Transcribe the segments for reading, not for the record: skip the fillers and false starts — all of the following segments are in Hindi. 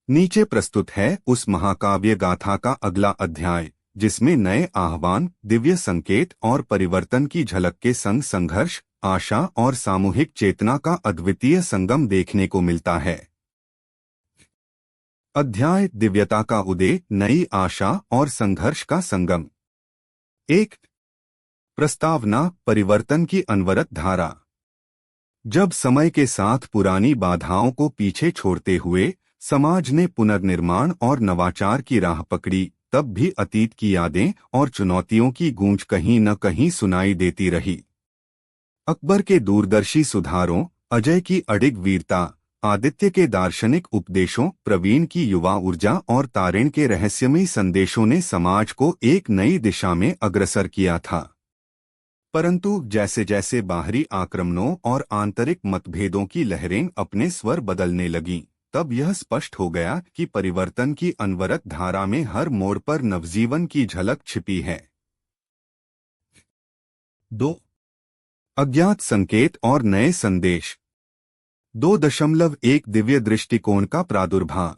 नीचे प्रस्तुत है उस महाकाव्य गाथा का अगला अध्याय, जिसमें नए आह्वान, दिव्य संकेत और परिवर्तन की झलक के संग संघर्ष, आशा और सामूहिक चेतना का अद्वितीय संगम देखने को मिलता है। अध्याय दिव्यता का उदय, नई आशा और संघर्ष का संगम। एक, प्रस्तावना, परिवर्तन की अनवरत धारा। जब समय के साथ पुरानी बाधाओं को पीछे छोड़ते हुए समाज ने पुनर्निर्माण और नवाचार की राह पकड़ी, तब भी अतीत की यादें और चुनौतियों की गूंज कहीं न कहीं सुनाई देती रही। अकबर के दूरदर्शी सुधारों, अजय की अडिग वीरता, आदित्य के दार्शनिक उपदेशों, प्रवीण की युवा ऊर्जा और तारिण के रहस्यमयी संदेशों ने समाज को एक नई दिशा में अग्रसर किया था। परंतु जैसे जैसे बाहरी आक्रमणों और आंतरिक मतभेदों की लहरें अपने स्वर बदलने लगीं, तब यह स्पष्ट हो गया कि परिवर्तन की अनवरत धारा में हर मोड़ पर नवजीवन की झलक छिपी है। 2. अज्ञात संकेत और नए संदेश। 2.1 दिव्य दृष्टिकोण का प्रादुर्भाव।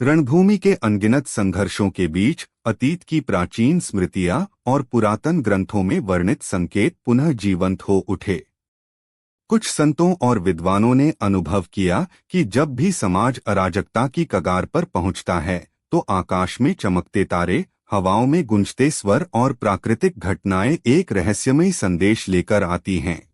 रणभूमि के अनगिनत संघर्षों के बीच अतीत की प्राचीन स्मृतियां और पुरातन ग्रंथों में वर्णित संकेत पुनः जीवंत हो उठे। कुछ संतों और विद्वानों ने अनुभव किया कि जब भी समाज अराजकता की कगार पर पहुंचता है, तो आकाश में चमकते तारे, हवाओं में गूंजते स्वर और प्राकृतिक घटनाएं एक रहस्यमय संदेश लेकर आती हैं।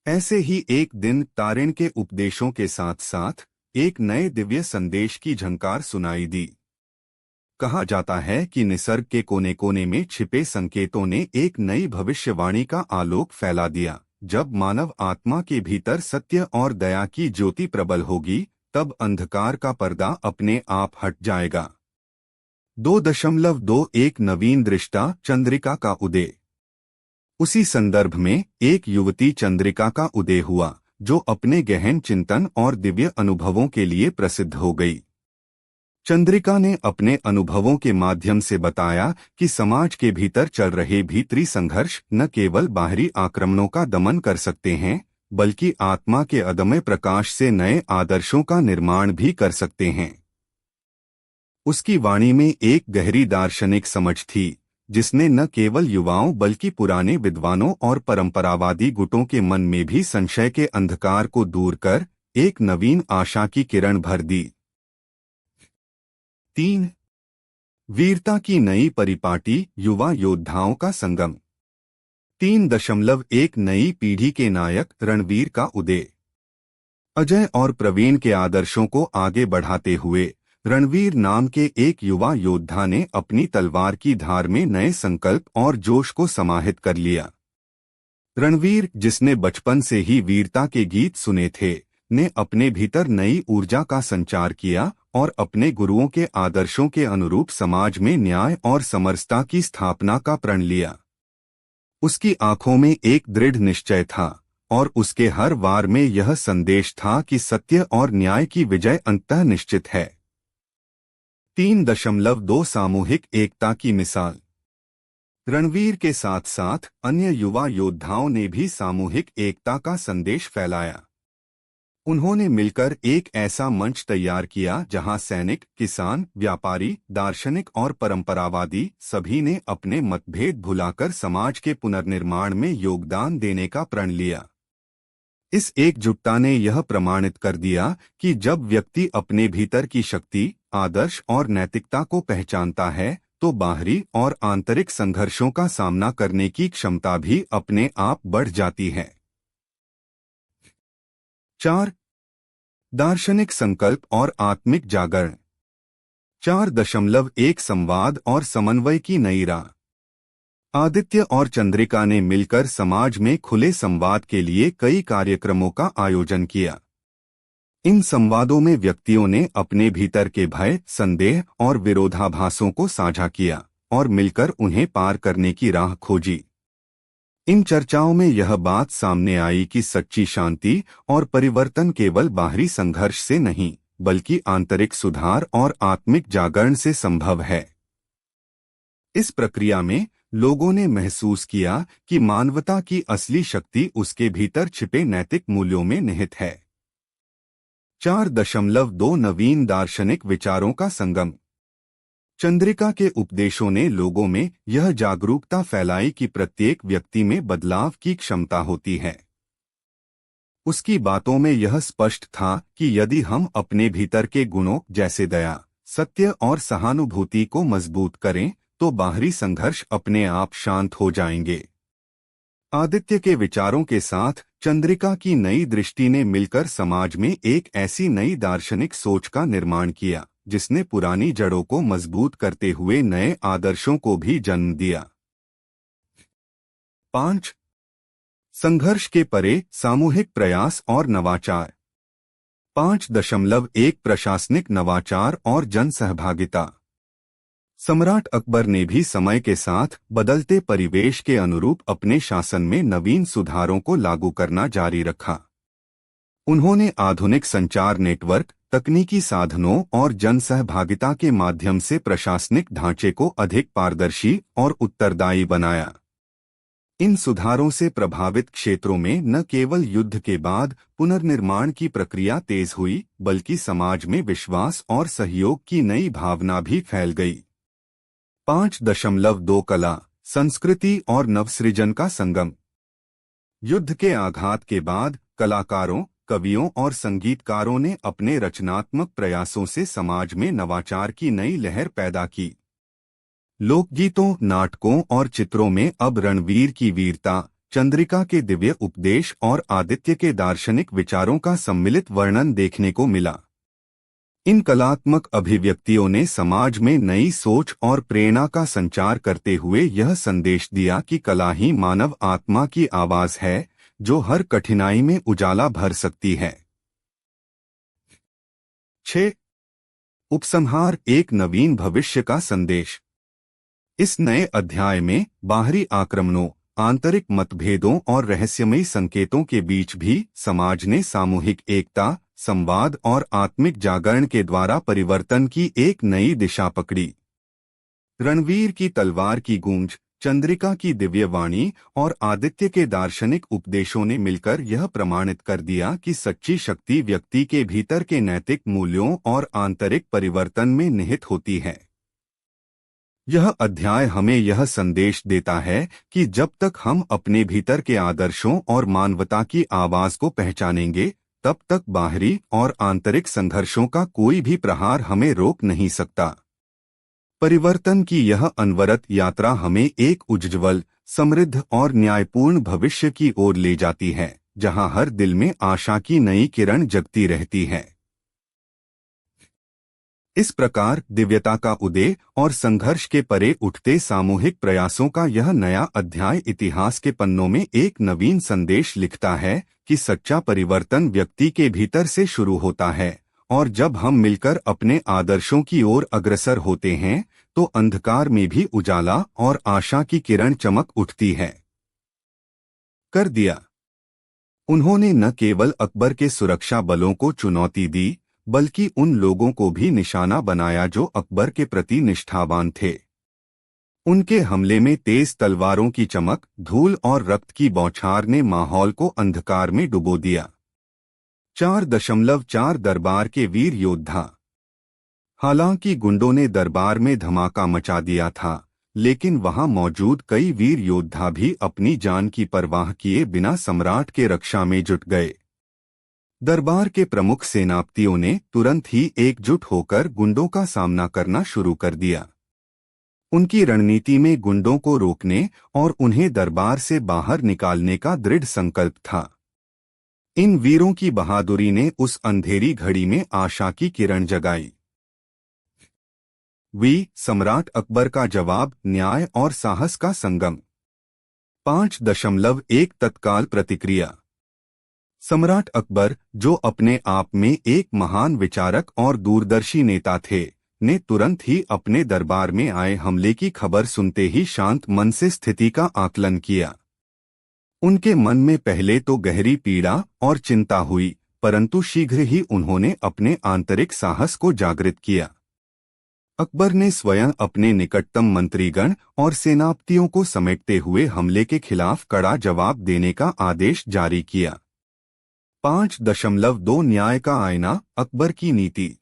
ऐसे ही एक दिन तारिण के उपदेशों के साथ साथ एक नए दिव्य संदेश की झंकार सुनाई दी। कहा जाता है कि निसर्ग के कोने कोने में छिपे संकेतों ने एक नई भविष्यवाणी का आलोक फैला दिया। जब मानव आत्मा के भीतर सत्य और दया की ज्योति प्रबल होगी, तब अंधकार का पर्दा अपने आप हट जाएगा। 2.1 नवीन दृष्टा, चंद्रिका का उदय। उसी संदर्भ में एक युवती चंद्रिका का उदय हुआ, जो अपने गहन चिंतन और दिव्य अनुभवों के लिए प्रसिद्ध हो गई। चंद्रिका ने अपने अनुभवों के माध्यम से बताया कि समाज के भीतर चल रहे भीतरी संघर्ष न केवल बाहरी आक्रमणों का दमन कर सकते हैं, बल्कि आत्मा के अदम्य प्रकाश से नए आदर्शों का निर्माण भी कर सकते हैं। उसकी वाणी में एक गहरी दार्शनिक समझ थी, जिसने न केवल युवाओं बल्कि पुराने विद्वानों और परंपरावादी गुटों के मन में भी संशय के अंधकार को दूर कर एक नवीन आशा की किरण भर दी। 3. वीरता की नई परिपाटी, युवा योद्धाओं का संगम। 3.1 नई पीढ़ी के नायक, रणवीर का उदय। अजय और प्रवीण के आदर्शों को आगे बढ़ाते हुए रणवीर नाम के एक युवा योद्धा ने अपनी तलवार की धार में नए संकल्प और जोश को समाहित कर लिया। रणवीर, जिसने बचपन से ही वीरता के गीत सुने थे, ने अपने भीतर नई ऊर्जा का संचार किया और अपने गुरुओं के आदर्शों के अनुरूप समाज में न्याय और समरसता की स्थापना का प्रण लिया। उसकी आंखों में एक दृढ़ निश्चय था और उसके हर वार में यह संदेश था कि सत्य और न्याय की विजय अंततः निश्चित है। 3.2 सामूहिक एकता की मिसाल। रणवीर के साथ साथ अन्य युवा योद्धाओं ने भी सामूहिक एकता का संदेश फैलाया। उन्होंने मिलकर एक ऐसा मंच तैयार किया जहां सैनिक, किसान, व्यापारी, दार्शनिक और परंपरावादी सभी ने अपने मतभेद भुलाकर समाज के पुनर्निर्माण में योगदान देने का प्रण लिया। इस एकजुटता ने यह प्रमाणित कर दिया कि जब व्यक्ति अपने भीतर की शक्ति, आदर्श और नैतिकता को पहचानता है, तो बाहरी और आंतरिक संघर्षों का सामना करने की क्षमता भी अपने आप बढ़ जाती है। 4. दार्शनिक संकल्प और आत्मिक जागरण। 4.1 संवाद और समन्वय की नई राह। आदित्य और चंद्रिका ने मिलकर समाज में खुले संवाद के लिए कई कार्यक्रमों का आयोजन किया। इन संवादों में व्यक्तियों ने अपने भीतर के भय, संदेह और विरोधाभासों को साझा किया और मिलकर उन्हें पार करने की राह खोजी। इन चर्चाओं में यह बात सामने आई कि सच्ची शांति और परिवर्तन केवल बाहरी संघर्ष से नहीं, बल्कि आंतरिक सुधार और आत्मिक जागरण से संभव है। इस प्रक्रिया में लोगों ने महसूस किया कि मानवता की असली शक्ति उसके भीतर छिपे नैतिक मूल्यों में निहित है। 4.2 नवीन दार्शनिक विचारों का संगम। चंद्रिका के उपदेशों ने लोगों में यह जागरूकता फैलाई कि प्रत्येक व्यक्ति में बदलाव की क्षमता होती है। उसकी बातों में यह स्पष्ट था कि यदि हम अपने भीतर के गुणों जैसे दया, सत्य और सहानुभूति को मजबूत करें तो बाहरी संघर्ष अपने आप शांत हो जाएंगे। आदित्य के विचारों के साथ चंद्रिका की नई दृष्टि ने मिलकर समाज में एक ऐसी नई दार्शनिक सोच का निर्माण किया जिसने पुरानी जड़ों को मजबूत करते हुए नए आदर्शों को भी जन्म दिया। 5. संघर्ष के परे सामूहिक प्रयास और नवाचार। 5.1 प्रशासनिक नवाचार और जन सहभागिता। सम्राट अकबर ने भी समय के साथ बदलते परिवेश के अनुरूप अपने शासन में नवीन सुधारों को लागू करना जारी रखा। उन्होंने आधुनिक संचार नेटवर्क, तकनीकी साधनों और जन सहभागिता के माध्यम से प्रशासनिक ढांचे को अधिक पारदर्शी और उत्तरदायी बनाया। इन सुधारों से प्रभावित क्षेत्रों में न केवल युद्ध के बाद पुनर्निर्माण की प्रक्रिया तेज हुई, बल्कि समाज में विश्वास और सहयोग की नई भावना भी फैल गई। 5.2 कला, संस्कृति और नवसृजन का संगम। युद्ध के आघात के बाद कलाकारों, कवियों और संगीतकारों ने अपने रचनात्मक प्रयासों से समाज में नवाचार की नई लहर पैदा की। लोकगीतों, नाटकों और चित्रों में अब रणवीर की वीरता, चंद्रिका के दिव्य उपदेश और आदित्य के दार्शनिक विचारों का सम्मिलित वर्णन देखने को मिला। इन कलात्मक अभिव्यक्तियों ने समाज में नई सोच और प्रेरणा का संचार करते हुए यह संदेश दिया कि कला ही मानव आत्मा की आवाज है जो हर कठिनाई में उजाला भर सकती है। 6. उपसंहार, एक नवीन भविष्य का संदेश। इस नए अध्याय में बाहरी आक्रमणों, आंतरिक मतभेदों और रहस्यमयी संकेतों के बीच भी समाज ने सामूहिक एकता, संवाद और आत्मिक जागरण के द्वारा परिवर्तन की एक नई दिशा पकड़ी। रणवीर की तलवार की गूंज, चंद्रिका की दिव्य वाणी और आदित्य के दार्शनिक उपदेशों ने मिलकर यह प्रमाणित कर दिया कि सच्ची शक्ति व्यक्ति के भीतर के नैतिक मूल्यों और आंतरिक परिवर्तन में निहित होती है। यह अध्याय हमें यह संदेश देता है कि जब तक हम अपने भीतर के आदर्शों और मानवता की आवाज को पहचानेंगे, तब तक बाहरी और आंतरिक संघर्षों का कोई भी प्रहार हमें रोक नहीं सकता। परिवर्तन की यह अनवरत यात्रा हमें एक उज्ज्वल, समृद्ध और न्यायपूर्ण भविष्य की ओर ले जाती है, जहां हर दिल में आशा की नई किरण जगती रहती है। इस प्रकार दिव्यता का उदय और संघर्ष के परे उठते सामूहिक प्रयासों का यह नया अध्याय इतिहास के पन्नों में एक नवीन संदेश लिखता है कि सच्चा परिवर्तन व्यक्ति के भीतर से शुरू होता है, और जब हम मिलकर अपने आदर्शों की ओर अग्रसर होते हैं तो अंधकार में भी उजाला और आशा की किरण चमक उठती है। कर दिया। उन्होंने न केवल अकबर के सुरक्षा बलों को चुनौती दी, बल्कि उन लोगों को भी निशाना बनाया जो अकबर के प्रति निष्ठावान थे। उनके हमले में तेज तलवारों की चमक, धूल और रक्त की बौछार ने माहौल को अंधकार में डुबो दिया। 4.4 दरबार के वीर योद्धा। हालांकि गुंडों ने दरबार में धमाका मचा दिया था, लेकिन वहां मौजूद कई वीर योद्धा भी अपनी जान की परवाह किए बिना सम्राट के रक्षा में जुट गए। दरबार के प्रमुख सेनापतियों ने तुरंत ही एकजुट होकर गुंडों का सामना करना शुरू कर दिया। उनकी रणनीति में गुंडों को रोकने और उन्हें दरबार से बाहर निकालने का दृढ़ संकल्प था। इन वीरों की बहादुरी ने उस अंधेरी घड़ी में आशा की किरण जगाई। सम्राट अकबर का जवाब, न्याय और साहस का संगम। 5.1 तत्काल प्रतिक्रिया। सम्राट अकबर, जो अपने आप में एक महान विचारक और दूरदर्शी नेता थे, ने तुरंत ही अपने दरबार में आए हमले की खबर सुनते ही शांत मन से स्थिति का आकलन किया। उनके मन में पहले तो गहरी पीड़ा और चिंता हुई, परंतु शीघ्र ही उन्होंने अपने आंतरिक साहस को जागृत किया। अकबर ने स्वयं अपने निकटतम मंत्रीगण और सेनापतियों को समेटते हुए हमले के खिलाफ कड़ा जवाब देने का आदेश जारी किया। 5.2 न्याय का आईना, अकबर की नीति।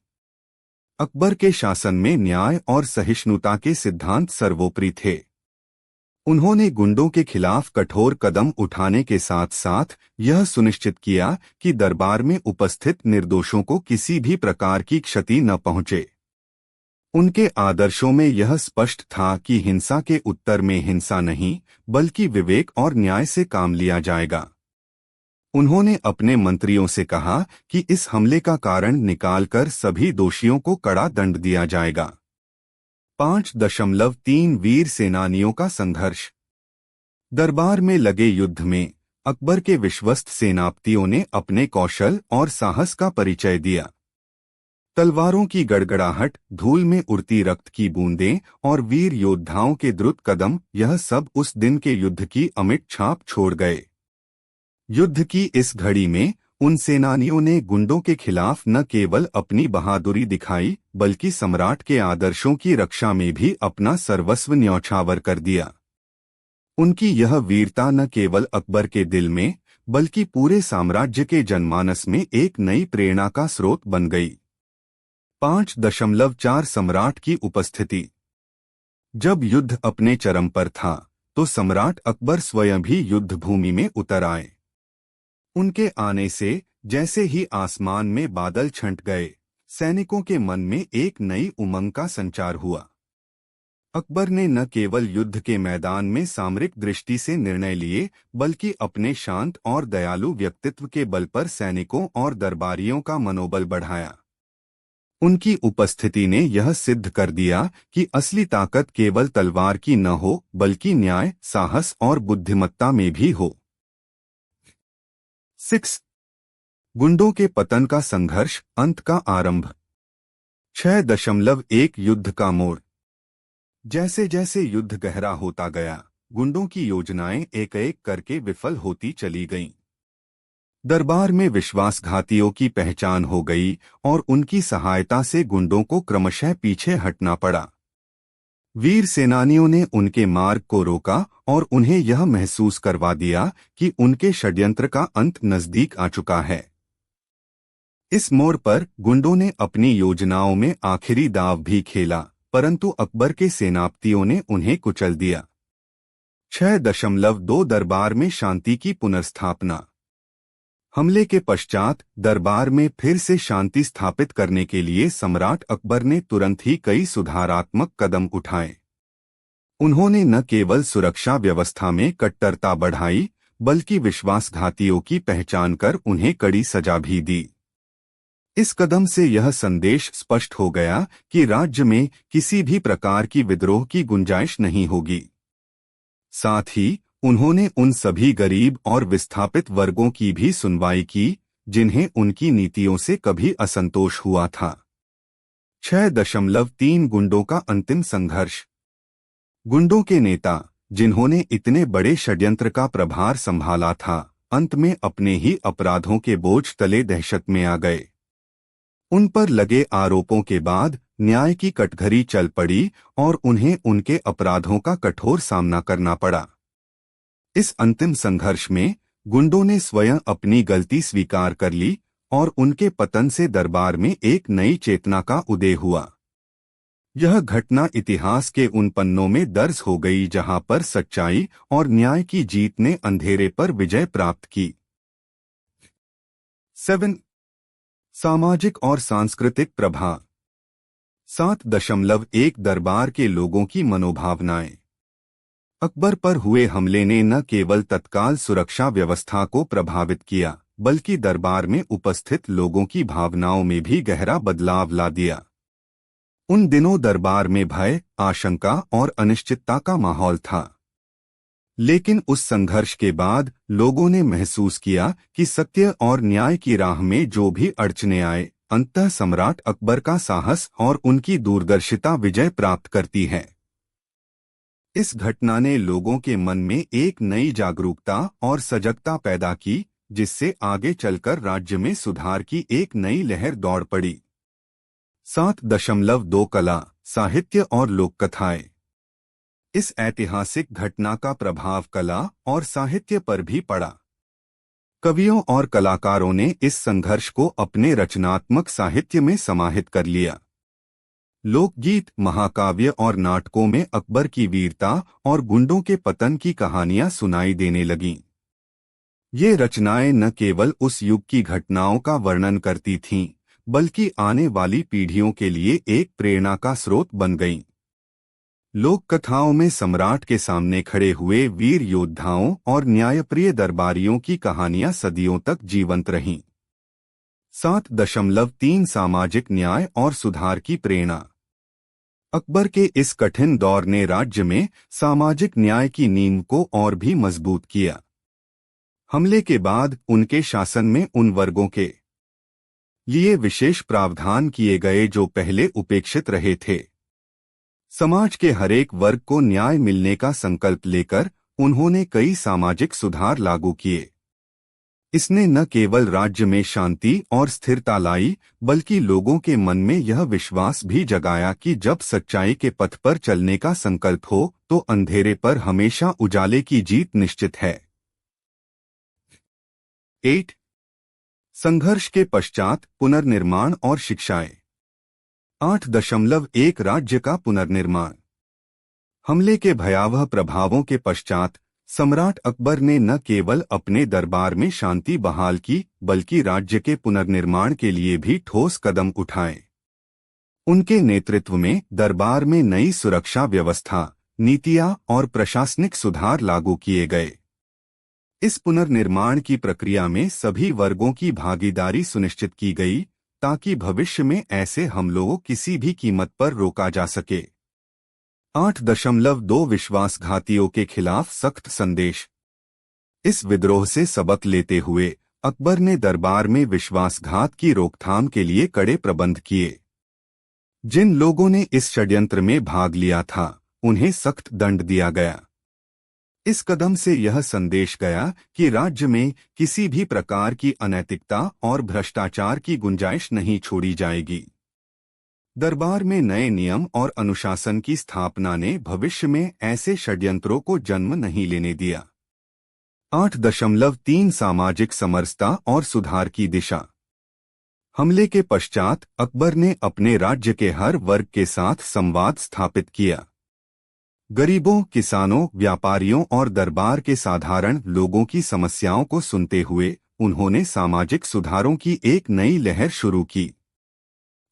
अकबर के शासन में न्याय और सहिष्णुता के सिद्धांत सर्वोपरि थे। उन्होंने गुंडों के खिलाफ कठोर कदम उठाने के साथ साथ यह सुनिश्चित किया कि दरबार में उपस्थित निर्दोषों को किसी भी प्रकार की क्षति न पहुंचे। उनके आदर्शों में यह स्पष्ट था कि हिंसा के उत्तर में हिंसा नहीं, बल्कि विवेक और न्याय से काम लिया जाएगा। उन्होंने अपने मंत्रियों से कहा कि इस हमले का कारण निकालकर सभी दोषियों को कड़ा दंड दिया जाएगा। 5.3 वीर सेनानियों का संघर्ष। दरबार में लगे युद्ध में अकबर के विश्वस्त सेनापतियों ने अपने कौशल और साहस का परिचय दिया। तलवारों की गड़गड़ाहट, धूल में उड़ती रक्त की बूंदें और वीर योद्धाओं के द्रुत कदम, यह सब उस दिन के युद्ध की अमिट छाप छोड़ गए। युद्ध की इस घड़ी में उन सेनानियों ने गुंडों के खिलाफ न केवल अपनी बहादुरी दिखाई, बल्कि सम्राट के आदर्शों की रक्षा में भी अपना सर्वस्व न्यौछावर कर दिया। उनकी यह वीरता न केवल अकबर के दिल में, बल्कि पूरे साम्राज्य के जनमानस में एक नई प्रेरणा का स्रोत बन गई। 5.4 सम्राट की उपस्थिति। जब युद्ध अपने चरम पर था, तो सम्राट अकबर स्वयं भी युद्ध भूमि में उतर आए। उनके आने से जैसे ही आसमान में बादल छंट गए, सैनिकों के मन में एक नई उमंग का संचार हुआ। अकबर ने न केवल युद्ध के मैदान में सामरिक दृष्टि से निर्णय लिए, बल्कि अपने शांत और दयालु व्यक्तित्व के बल पर सैनिकों और दरबारियों का मनोबल बढ़ाया। उनकी उपस्थिति ने यह सिद्ध कर दिया कि असली ताकत केवल तलवार की न हो, बल्कि न्याय, साहस और बुद्धिमत्ता में भी हो। 6. गुंडों के पतन का संघर्ष, अंत का आरंभ। 6.1 युद्ध का मोड़। जैसे जैसे युद्ध गहरा होता गया, गुंडों की योजनाएं एक एक करके विफल होती चली गईं। दरबार में विश्वासघातियों की पहचान हो गई और उनकी सहायता से गुंडों को क्रमशः पीछे हटना पड़ा। वीर सेनानियों ने उनके मार्ग को रोका और उन्हें यह महसूस करवा दिया कि उनके षड्यंत्र का अंत नजदीक आ चुका है। इस मोड़ पर गुंडों ने अपनी योजनाओं में आखिरी दांव भी खेला, परंतु अकबर के सेनापतियों ने उन्हें कुचल दिया। 6.2 दरबार में शांति की पुनर्स्थापना। हमले के पश्चात दरबार में फिर से शांति स्थापित करने के लिए सम्राट अकबर ने तुरंत ही कई सुधारात्मक कदम उठाए। उन्होंने न केवल सुरक्षा व्यवस्था में कट्टरता बढ़ाई, बल्कि विश्वासघातियों की पहचान कर उन्हें कड़ी सजा भी दी। इस कदम से यह संदेश स्पष्ट हो गया कि राज्य में किसी भी प्रकार की विद्रोह की गुंजाइश नहीं होगी। साथ ही उन्होंने उन सभी गरीब और विस्थापित वर्गों की भी सुनवाई की, जिन्हें उनकी नीतियों से कभी असंतोष हुआ था। 6.3 गुंडों का अंतिम संघर्ष। गुंडों के नेता, जिन्होंने इतने बड़े षड्यंत्र का प्रभार संभाला था, अंत में अपने ही अपराधों के बोझ तले दहशत में आ गए। उन पर लगे आरोपों के बाद न्याय की कटघरी चल पड़ी और उन्हें उनके अपराधों का कठोर सामना करना पड़ा। इस अंतिम संघर्ष में गुंडों ने स्वयं अपनी गलती स्वीकार कर ली और उनके पतन से दरबार में एक नई चेतना का उदय हुआ। यह घटना इतिहास के उन पन्नों में दर्ज हो गई जहां पर सच्चाई और न्याय की जीत ने अंधेरे पर विजय प्राप्त की। 7. सामाजिक और सांस्कृतिक प्रभाव। 7.1 दरबार के लोगों की मनोभावनाएं। अकबर पर हुए हमले ने न केवल तत्काल सुरक्षा व्यवस्था को प्रभावित किया, बल्कि दरबार में उपस्थित लोगों की भावनाओं में भी गहरा बदलाव ला दिया। उन दिनों दरबार में भय, आशंका और अनिश्चितता का माहौल था। लेकिन उस संघर्ष के बाद लोगों ने महसूस किया कि सत्य और न्याय की राह में जो भी अड़चने आए, अंततः सम्राट अकबर का साहस और उनकी दूरदर्शिता विजय प्राप्त करती है। इस घटना ने लोगों के मन में एक नई जागरूकता और सजगता पैदा की, जिससे आगे चलकर राज्य में सुधार की एक नई लहर दौड़ पड़ी। 7.2 कला, साहित्य और लोककथाएं। इस ऐतिहासिक घटना का प्रभाव कला और साहित्य पर भी पड़ा। कवियों और कलाकारों ने इस संघर्ष को अपने रचनात्मक साहित्य में समाहित कर लिया। लोकगीत, महाकाव्य और नाटकों में अकबर की वीरता और गुंडों के पतन की कहानियां सुनाई देने लगीं। ये रचनाएं न केवल उस युग की घटनाओं का वर्णन करती थीं, बल्कि आने वाली पीढ़ियों के लिए एक प्रेरणा का स्रोत बन गईं। लोक कथाओं में सम्राट के सामने खड़े हुए वीर योद्धाओं और न्यायप्रिय दरबारियों की कहानियां सदियों तक जीवंत रहीं। 7.3 सामाजिक न्याय और सुधार की प्रेरणा। अकबर के इस कठिन दौर ने राज्य में सामाजिक न्याय की नींव को और भी मजबूत किया। हमले के बाद उनके शासन में उन वर्गों के लिए विशेष प्रावधान किए गए जो पहले उपेक्षित रहे थे। समाज के हरेक वर्ग को न्याय मिलने का संकल्प लेकर उन्होंने कई सामाजिक सुधार लागू किए। इसने न केवल राज्य में शांति और स्थिरता लाई, बल्कि लोगों के मन में यह विश्वास भी जगाया कि जब सच्चाई के पथ पर चलने का संकल्प हो तो अंधेरे पर हमेशा उजाले की जीत निश्चित है। 8. संघर्ष के पश्चात पुनर्निर्माण और शिक्षाएं। 8.1 राज्य का पुनर्निर्माण। हमले के भयावह प्रभावों के पश्चात सम्राट अकबर ने न केवल अपने दरबार में शांति बहाल की, बल्कि राज्य के पुनर्निर्माण के लिए भी ठोस कदम उठाए। उनके नेतृत्व में दरबार में नई सुरक्षा व्यवस्था, नीतियां और प्रशासनिक सुधार लागू किए गए। इस पुनर्निर्माण की प्रक्रिया में सभी वर्गों की भागीदारी सुनिश्चित की गई, ताकि भविष्य में ऐसे हमलों को किसी भी कीमत पर रोका जा सके। 8.2 विश्वासघातियों के खिलाफ सख्त संदेश। इस विद्रोह से सबक लेते हुए अकबर ने दरबार में विश्वासघात की रोकथाम के लिए कड़े प्रबंध किए। जिन लोगों ने इस षड्यंत्र में भाग लिया था, उन्हें सख्त दंड दिया गया। इस कदम से यह संदेश गया कि राज्य में किसी भी प्रकार की अनैतिकता और भ्रष्टाचार की गुंजाइश नहीं छोड़ी जाएगी। दरबार में नए नियम और अनुशासन की स्थापना ने भविष्य में ऐसे षड्यंत्रों को जन्म नहीं लेने दिया। 8.3 सामाजिक समरसता और सुधार की दिशा। हमले के पश्चात अकबर ने अपने राज्य के हर वर्ग के साथ संवाद स्थापित किया। गरीबों, किसानों, व्यापारियों और दरबार के साधारण लोगों की समस्याओं को सुनते हुए उन्होंने सामाजिक सुधारों की एक नई लहर शुरू की।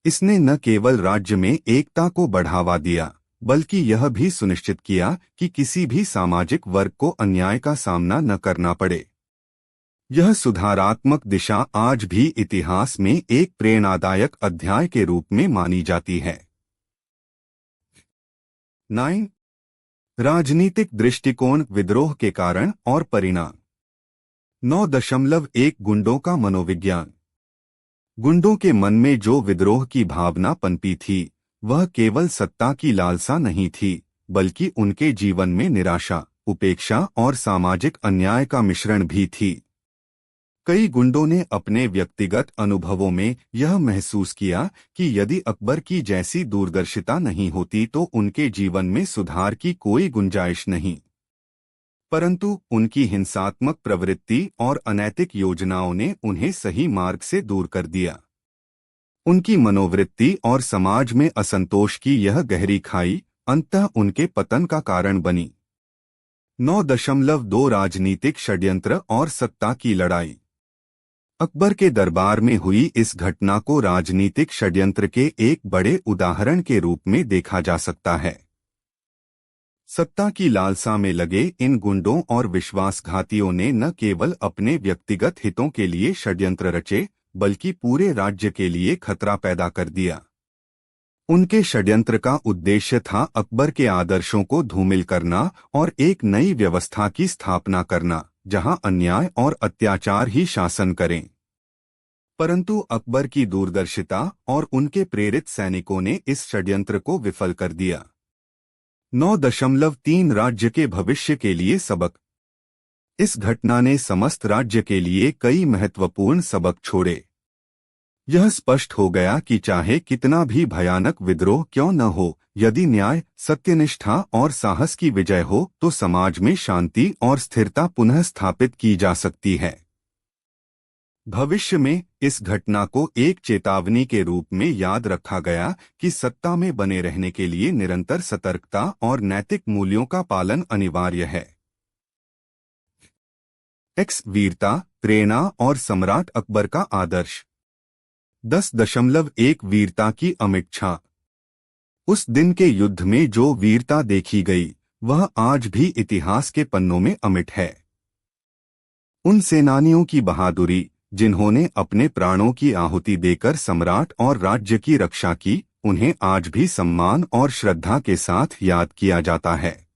इसने न केवल राज्य में एकता को बढ़ावा दिया, बल्कि यह भी सुनिश्चित किया कि किसी भी सामाजिक वर्ग को अन्याय का सामना न करना पड़े। यह सुधारात्मक दिशा आज भी इतिहास में एक प्रेरणादायक अध्याय के रूप में मानी जाती है। 9. राजनीतिक दृष्टिकोण, विद्रोह के कारण और परिणाम। 9.1 गुंडों का मनोविज्ञान। गुंडों के मन में जो विद्रोह की भावना पनपी थी, वह केवल सत्ता की लालसा नहीं थी, बल्कि उनके जीवन में निराशा, उपेक्षा और सामाजिक अन्याय का मिश्रण भी थी। कई गुंडों ने अपने व्यक्तिगत अनुभवों में यह महसूस किया कि यदि अकबर की जैसी दूरदर्शिता नहीं होती तो उनके जीवन में सुधार की कोई गुंजाइश नहीं। परंतु उनकी हिंसात्मक प्रवृत्ति और अनैतिक योजनाओं ने उन्हें सही मार्ग से दूर कर दिया। उनकी मनोवृत्ति और समाज में असंतोष की यह गहरी खाई अंततः उनके पतन का कारण बनी। 9.2 राजनीतिक षड्यंत्र और सत्ता की लड़ाई। अकबर के दरबार में हुई इस घटना को राजनीतिक षड्यंत्र के एक बड़े उदाहरण के रूप में देखा जा सकता है। सत्ता की लालसा में लगे इन गुंडों और विश्वासघातियों ने न केवल अपने व्यक्तिगत हितों के लिए षड्यंत्र रचे, बल्कि पूरे राज्य के लिए खतरा पैदा कर दिया। उनके षड्यंत्र का उद्देश्य था अकबर के आदर्शों को धूमिल करना और एक नई व्यवस्था की स्थापना करना, जहां अन्याय और अत्याचार ही शासन करें। परंतु अकबर की दूरदर्शिता और उनके प्रेरित सैनिकों ने इस षड्यंत्र को विफल कर दिया। 9.3 राज्य के भविष्य के लिए सबक। इस घटना ने समस्त राज्य के लिए कई महत्वपूर्ण सबक छोड़े। यह स्पष्ट हो गया कि चाहे कितना भी भयानक विद्रोह क्यों न हो, यदि न्याय, सत्यनिष्ठा और साहस की विजय हो तो समाज में शांति और स्थिरता पुनः स्थापित की जा सकती है। भविष्य में इस घटना को एक चेतावनी के रूप में याद रखा गया कि सत्ता में बने रहने के लिए निरंतर सतर्कता और नैतिक मूल्यों का पालन अनिवार्य है। वीरता, प्रेरणा और सम्राट अकबर का आदर्श। 10.1 वीरता की अमिट छा। उस दिन के युद्ध में जो वीरता देखी गई वह आज भी इतिहास के पन्नों में अमिट है। उन सेनानियों की बहादुरी जिन्होंने अपने प्राणों की आहुति देकर सम्राट और राज्य की रक्षा की, उन्हें आज भी सम्मान और श्रद्धा के साथ याद किया जाता है।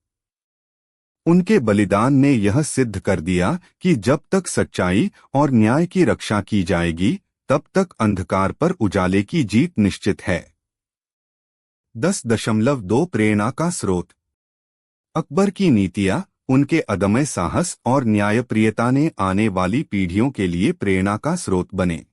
उनके बलिदान ने यह सिद्ध कर दिया कि जब तक सच्चाई और न्याय की रक्षा की जाएगी तब तक अंधकार पर उजाले की जीत निश्चित है। 10.2 प्रेरणा का स्रोत। अकबर की नीतियां, उनके अदम्य साहस और न्यायप्रियता ने आने वाली पीढ़ियों के लिए प्रेरणा का स्रोत बने।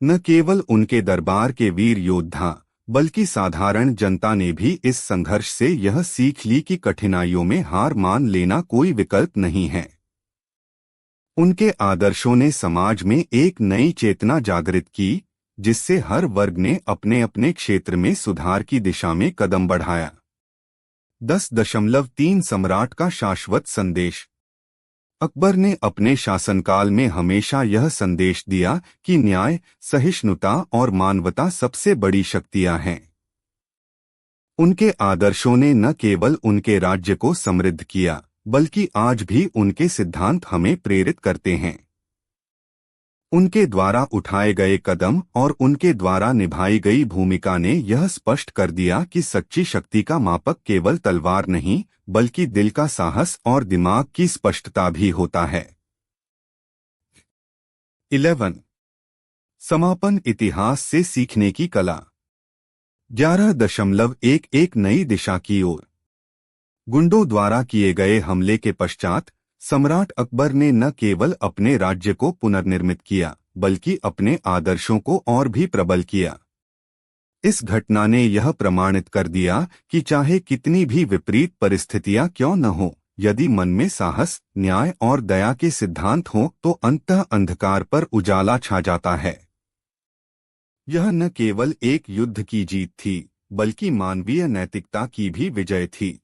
न केवल उनके दरबार के वीर योद्धा बल्कि साधारण जनता ने भी इस संघर्ष से यह सीख ली कि कठिनाइयों में हार मान लेना कोई विकल्प नहीं है। उनके आदर्शों ने समाज में एक नई चेतना जागृत की, जिससे हर वर्ग ने अपने अपने क्षेत्र में सुधार की दिशा में कदम बढ़ाया। 10.3 सम्राट का शाश्वत संदेश। अकबर ने अपने शासनकाल में हमेशा यह संदेश दिया कि न्याय, सहिष्णुता और मानवता सबसे बड़ी शक्तियां हैं। उनके आदर्शों ने न केवल उनके राज्य को समृद्ध किया बल्कि आज भी उनके सिद्धांत हमें प्रेरित करते हैं। उनके द्वारा उठाए गए कदम और उनके द्वारा निभाई गई भूमिका ने यह स्पष्ट कर दिया कि सच्ची शक्ति का मापक केवल तलवार नहीं बल्कि दिल का साहस और दिमाग की स्पष्टता भी होता है। 11. समापन, इतिहास से सीखने की कला। 11.1 नई दिशा की ओर। गुंडों द्वारा किए गए हमले के पश्चात सम्राट अकबर ने न केवल अपने राज्य को पुनर्निर्मित किया बल्कि अपने आदर्शों को और भी प्रबल किया। इस घटना ने यह प्रमाणित कर दिया कि चाहे कितनी भी विपरीत परिस्थितियां क्यों न हो, यदि मन में साहस, न्याय और दया के सिद्धांत हों तो अंततः अंधकार पर उजाला छा जाता है। यह न केवल एक युद्ध की जीत थी बल्कि मानवीय नैतिकता की भी विजय थी।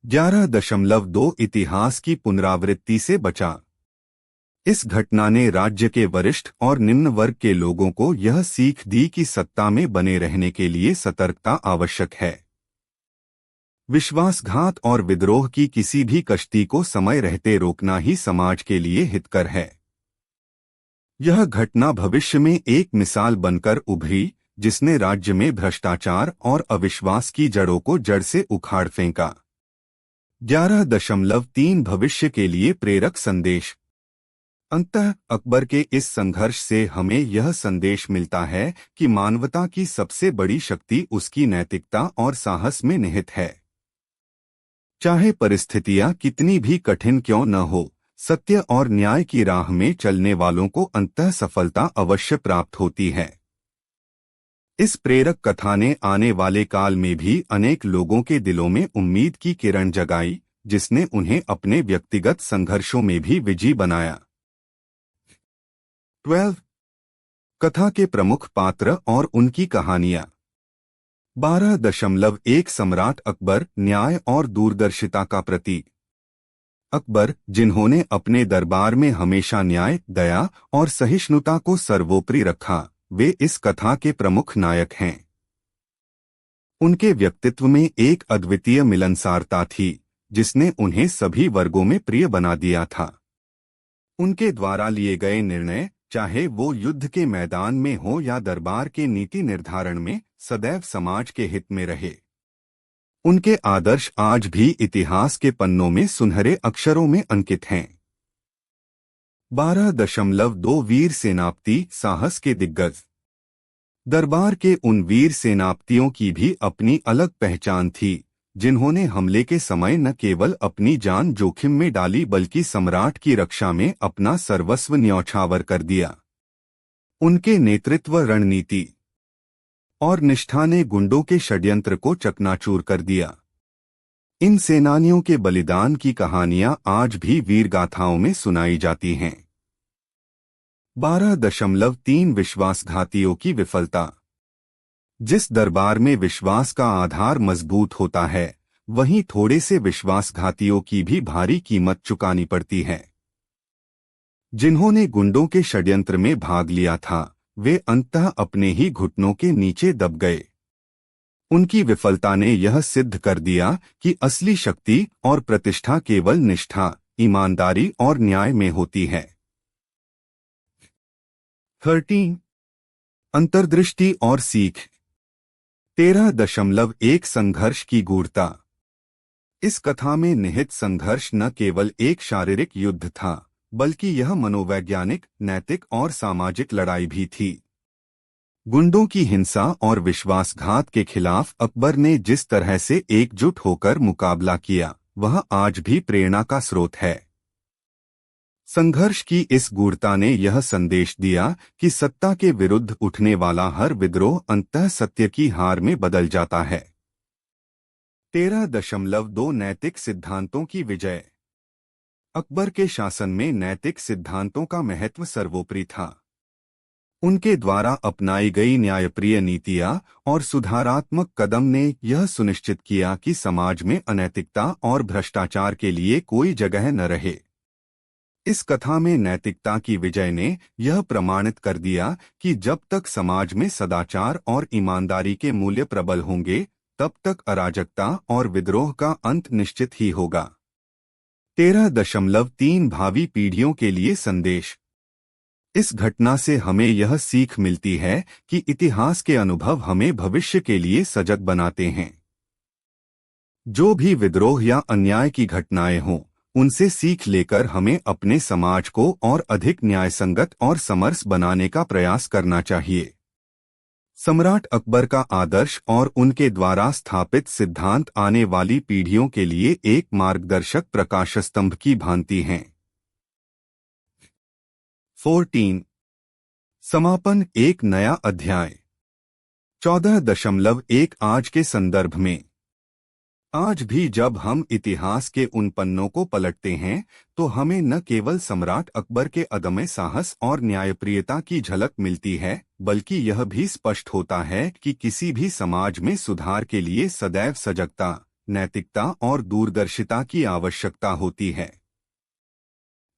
11.2 इतिहास की पुनरावृत्ति से बचा। इस घटना ने राज्य के वरिष्ठ और निम्न वर्ग के लोगों को यह सीख दी कि सत्ता में बने रहने के लिए सतर्कता आवश्यक है। विश्वासघात और विद्रोह की किसी भी कश्ती को समय रहते रोकना ही समाज के लिए हितकर है। यह घटना भविष्य में एक मिसाल बनकर उभरी जिसने राज्य में भ्रष्टाचार और अविश्वास की जड़ों को जड़ से उखाड़ फेंका। 11.3 भविष्य के लिए प्रेरक संदेश। अंततः अकबर के इस संघर्ष से हमें यह संदेश मिलता है कि मानवता की सबसे बड़ी शक्ति उसकी नैतिकता और साहस में निहित है। चाहे परिस्थितियां कितनी भी कठिन क्यों न हो, सत्य और न्याय की राह में चलने वालों को अंततः सफलता अवश्य प्राप्त होती है। इस प्रेरक कथा ने आने वाले काल में भी अनेक लोगों के दिलों में उम्मीद की किरण जगाई, जिसने उन्हें अपने व्यक्तिगत संघर्षों में भी विजयी बनाया। 12. कथा के प्रमुख पात्र और उनकी कहानियां। 12.1 सम्राट अकबर, न्याय और दूरदर्शिता का प्रतीक। अकबर, जिन्होंने अपने दरबार में हमेशा न्याय, दया और सहिष्णुता को सर्वोपरि रखा, वे इस कथा के प्रमुख नायक हैं। उनके व्यक्तित्व में एक अद्वितीय मिलनसारता थी जिसने उन्हें सभी वर्गों में प्रिय बना दिया था। उनके द्वारा लिए गए निर्णय, चाहे वो युद्ध के मैदान में हो या दरबार के नीति निर्धारण में, सदैव समाज के हित में रहे। उनके आदर्श आज भी इतिहास के पन्नों में सुनहरे अक्षरों में अंकित हैं। 12.2 वीर सेनापति, साहस के दिग्गज। दरबार के उन वीर सेनापतियों की भी अपनी अलग पहचान थी जिन्होंने हमले के समय न केवल अपनी जान जोखिम में डाली बल्कि सम्राट की रक्षा में अपना सर्वस्व न्यौछावर कर दिया। उनके नेतृत्व, रणनीति और निष्ठा ने गुंडों के षड्यंत्र को चकनाचूर कर दिया। इन सेनानियों के बलिदान की कहानियां आज भी वीरगाथाओं में सुनाई जाती हैं। 12.3 विश्वासघातियों की विफलता। जिस दरबार में विश्वास का आधार मजबूत होता है, वहीं थोड़े से विश्वासघातियों की भी भारी कीमत चुकानी पड़ती है। जिन्होंने गुंडों के षड्यंत्र में भाग लिया था, वे अंततः अपने ही घुटनों के नीचे दब गए। उनकी विफलता ने यह सिद्ध कर दिया कि असली शक्ति और प्रतिष्ठा केवल निष्ठा, ईमानदारी और न्याय में होती है। 13 अंतर्दृष्टि और सीख। 13.1 संघर्ष की गूढ़ता। इस कथा में निहित संघर्ष न केवल एक शारीरिक युद्ध था, बल्कि यह मनोवैज्ञानिक, नैतिक और सामाजिक लड़ाई भी थी। गुंडों की हिंसा और विश्वासघात के खिलाफ अकबर ने जिस तरह से एकजुट होकर मुकाबला किया, वह आज भी प्रेरणा का स्रोत है। संघर्ष की इस गूढ़ता ने यह संदेश दिया कि सत्ता के विरुद्ध उठने वाला हर विद्रोह अंततः सत्य की हार में बदल जाता है। 13.2 नैतिक सिद्धांतों की विजय। अकबर के शासन में नैतिक सिद्धांतों का महत्व सर्वोपरि था। उनके द्वारा अपनाई गई न्यायप्रिय नीतियां और सुधारात्मक कदम ने यह सुनिश्चित किया कि समाज में अनैतिकता और भ्रष्टाचार के लिए कोई जगह न रहे। इस कथा में नैतिकता की विजय ने यह प्रमाणित कर दिया कि जब तक समाज में सदाचार और ईमानदारी के मूल्य प्रबल होंगे, तब तक अराजकता और विद्रोह का अंत निश्चित ही होगा। 13.3 भावी पीढ़ियों के लिए संदेश। इस घटना से हमें यह सीख मिलती है कि इतिहास के अनुभव हमें भविष्य के लिए सजग बनाते हैं। जो भी विद्रोह या अन्याय की घटनाएं हों, उनसे सीख लेकर हमें अपने समाज को और अधिक न्यायसंगत और समरस बनाने का प्रयास करना चाहिए। सम्राट अकबर का आदर्श और उनके द्वारा स्थापित सिद्धांत आने वाली पीढ़ियों के लिए एक मार्गदर्शक प्रकाशस्तंभ की भांति हैं। 14 समापन, एक नया अध्याय। 14.1 आज के संदर्भ में। आज भी जब हम इतिहास के उन पन्नों को पलटते हैं, तो हमें न केवल सम्राट अकबर के अदम्य साहस और न्यायप्रियता की झलक मिलती है, बल्कि यह भी स्पष्ट होता है कि किसी भी समाज में सुधार के लिए सदैव सजगता, नैतिकता और दूरदर्शिता की आवश्यकता होती है।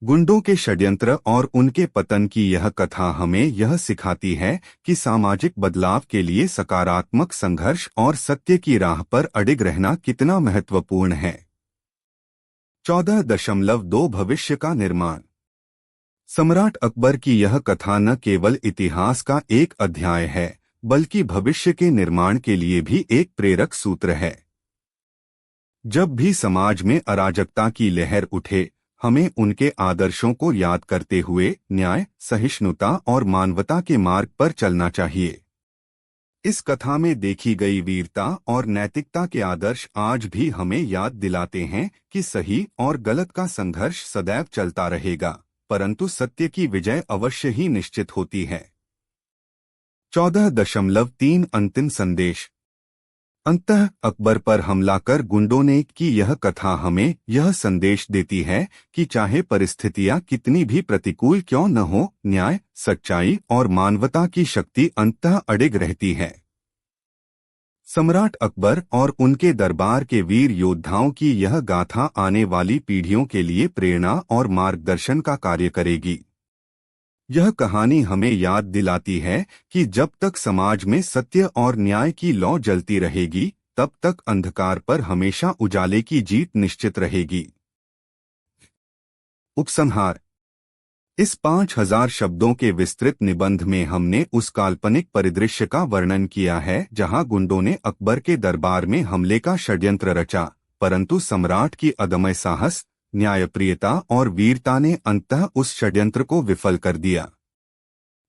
गुंडों के षड्यंत्र और उनके पतन की यह कथा हमें यह सिखाती है कि सामाजिक बदलाव के लिए सकारात्मक संघर्ष और सत्य की राह पर अडिग रहना कितना महत्वपूर्ण है। 14.2 भविष्य का निर्माण। सम्राट अकबर की यह कथा न केवल इतिहास का एक अध्याय है, बल्कि भविष्य के निर्माण के लिए भी एक प्रेरक सूत्र है। जब भी समाज में अराजकता की लहर उठे, हमें उनके आदर्शों को याद करते हुए न्याय, सहिष्णुता और मानवता के मार्ग पर चलना चाहिए। इस कथा में देखी गई वीरता और नैतिकता के आदर्श आज भी हमें याद दिलाते हैं कि सही और गलत का संघर्ष सदैव चलता रहेगा, परंतु सत्य की विजय अवश्य ही निश्चित होती है। 14.3 अंतिम संदेश। अंततः अकबर पर हमला कर गुंडों ने की यह कथा हमें यह संदेश देती है कि चाहे परिस्थितियां कितनी भी प्रतिकूल क्यों न हो, न्याय, सच्चाई और मानवता की शक्ति अंततः अडिग रहती है। सम्राट अकबर और उनके दरबार के वीर योद्धाओं की यह गाथा आने वाली पीढ़ियों के लिए प्रेरणा और मार्गदर्शन का कार्य करेगी। यह कहानी हमें याद दिलाती है कि जब तक समाज में सत्य और न्याय की लौ जलती रहेगी, तब तक अंधकार पर हमेशा उजाले की जीत निश्चित रहेगी। उपसंहार। इस 5000 शब्दों के विस्तृत निबंध में हमने उस काल्पनिक परिदृश्य का वर्णन किया है जहां गुंडों ने अकबर के दरबार में हमले का षड्यंत्र रचा, परंतु सम्राट की अदम्य साहस, न्यायप्रियता और वीरता ने अंततः उस षड्यंत्र को विफल कर दिया।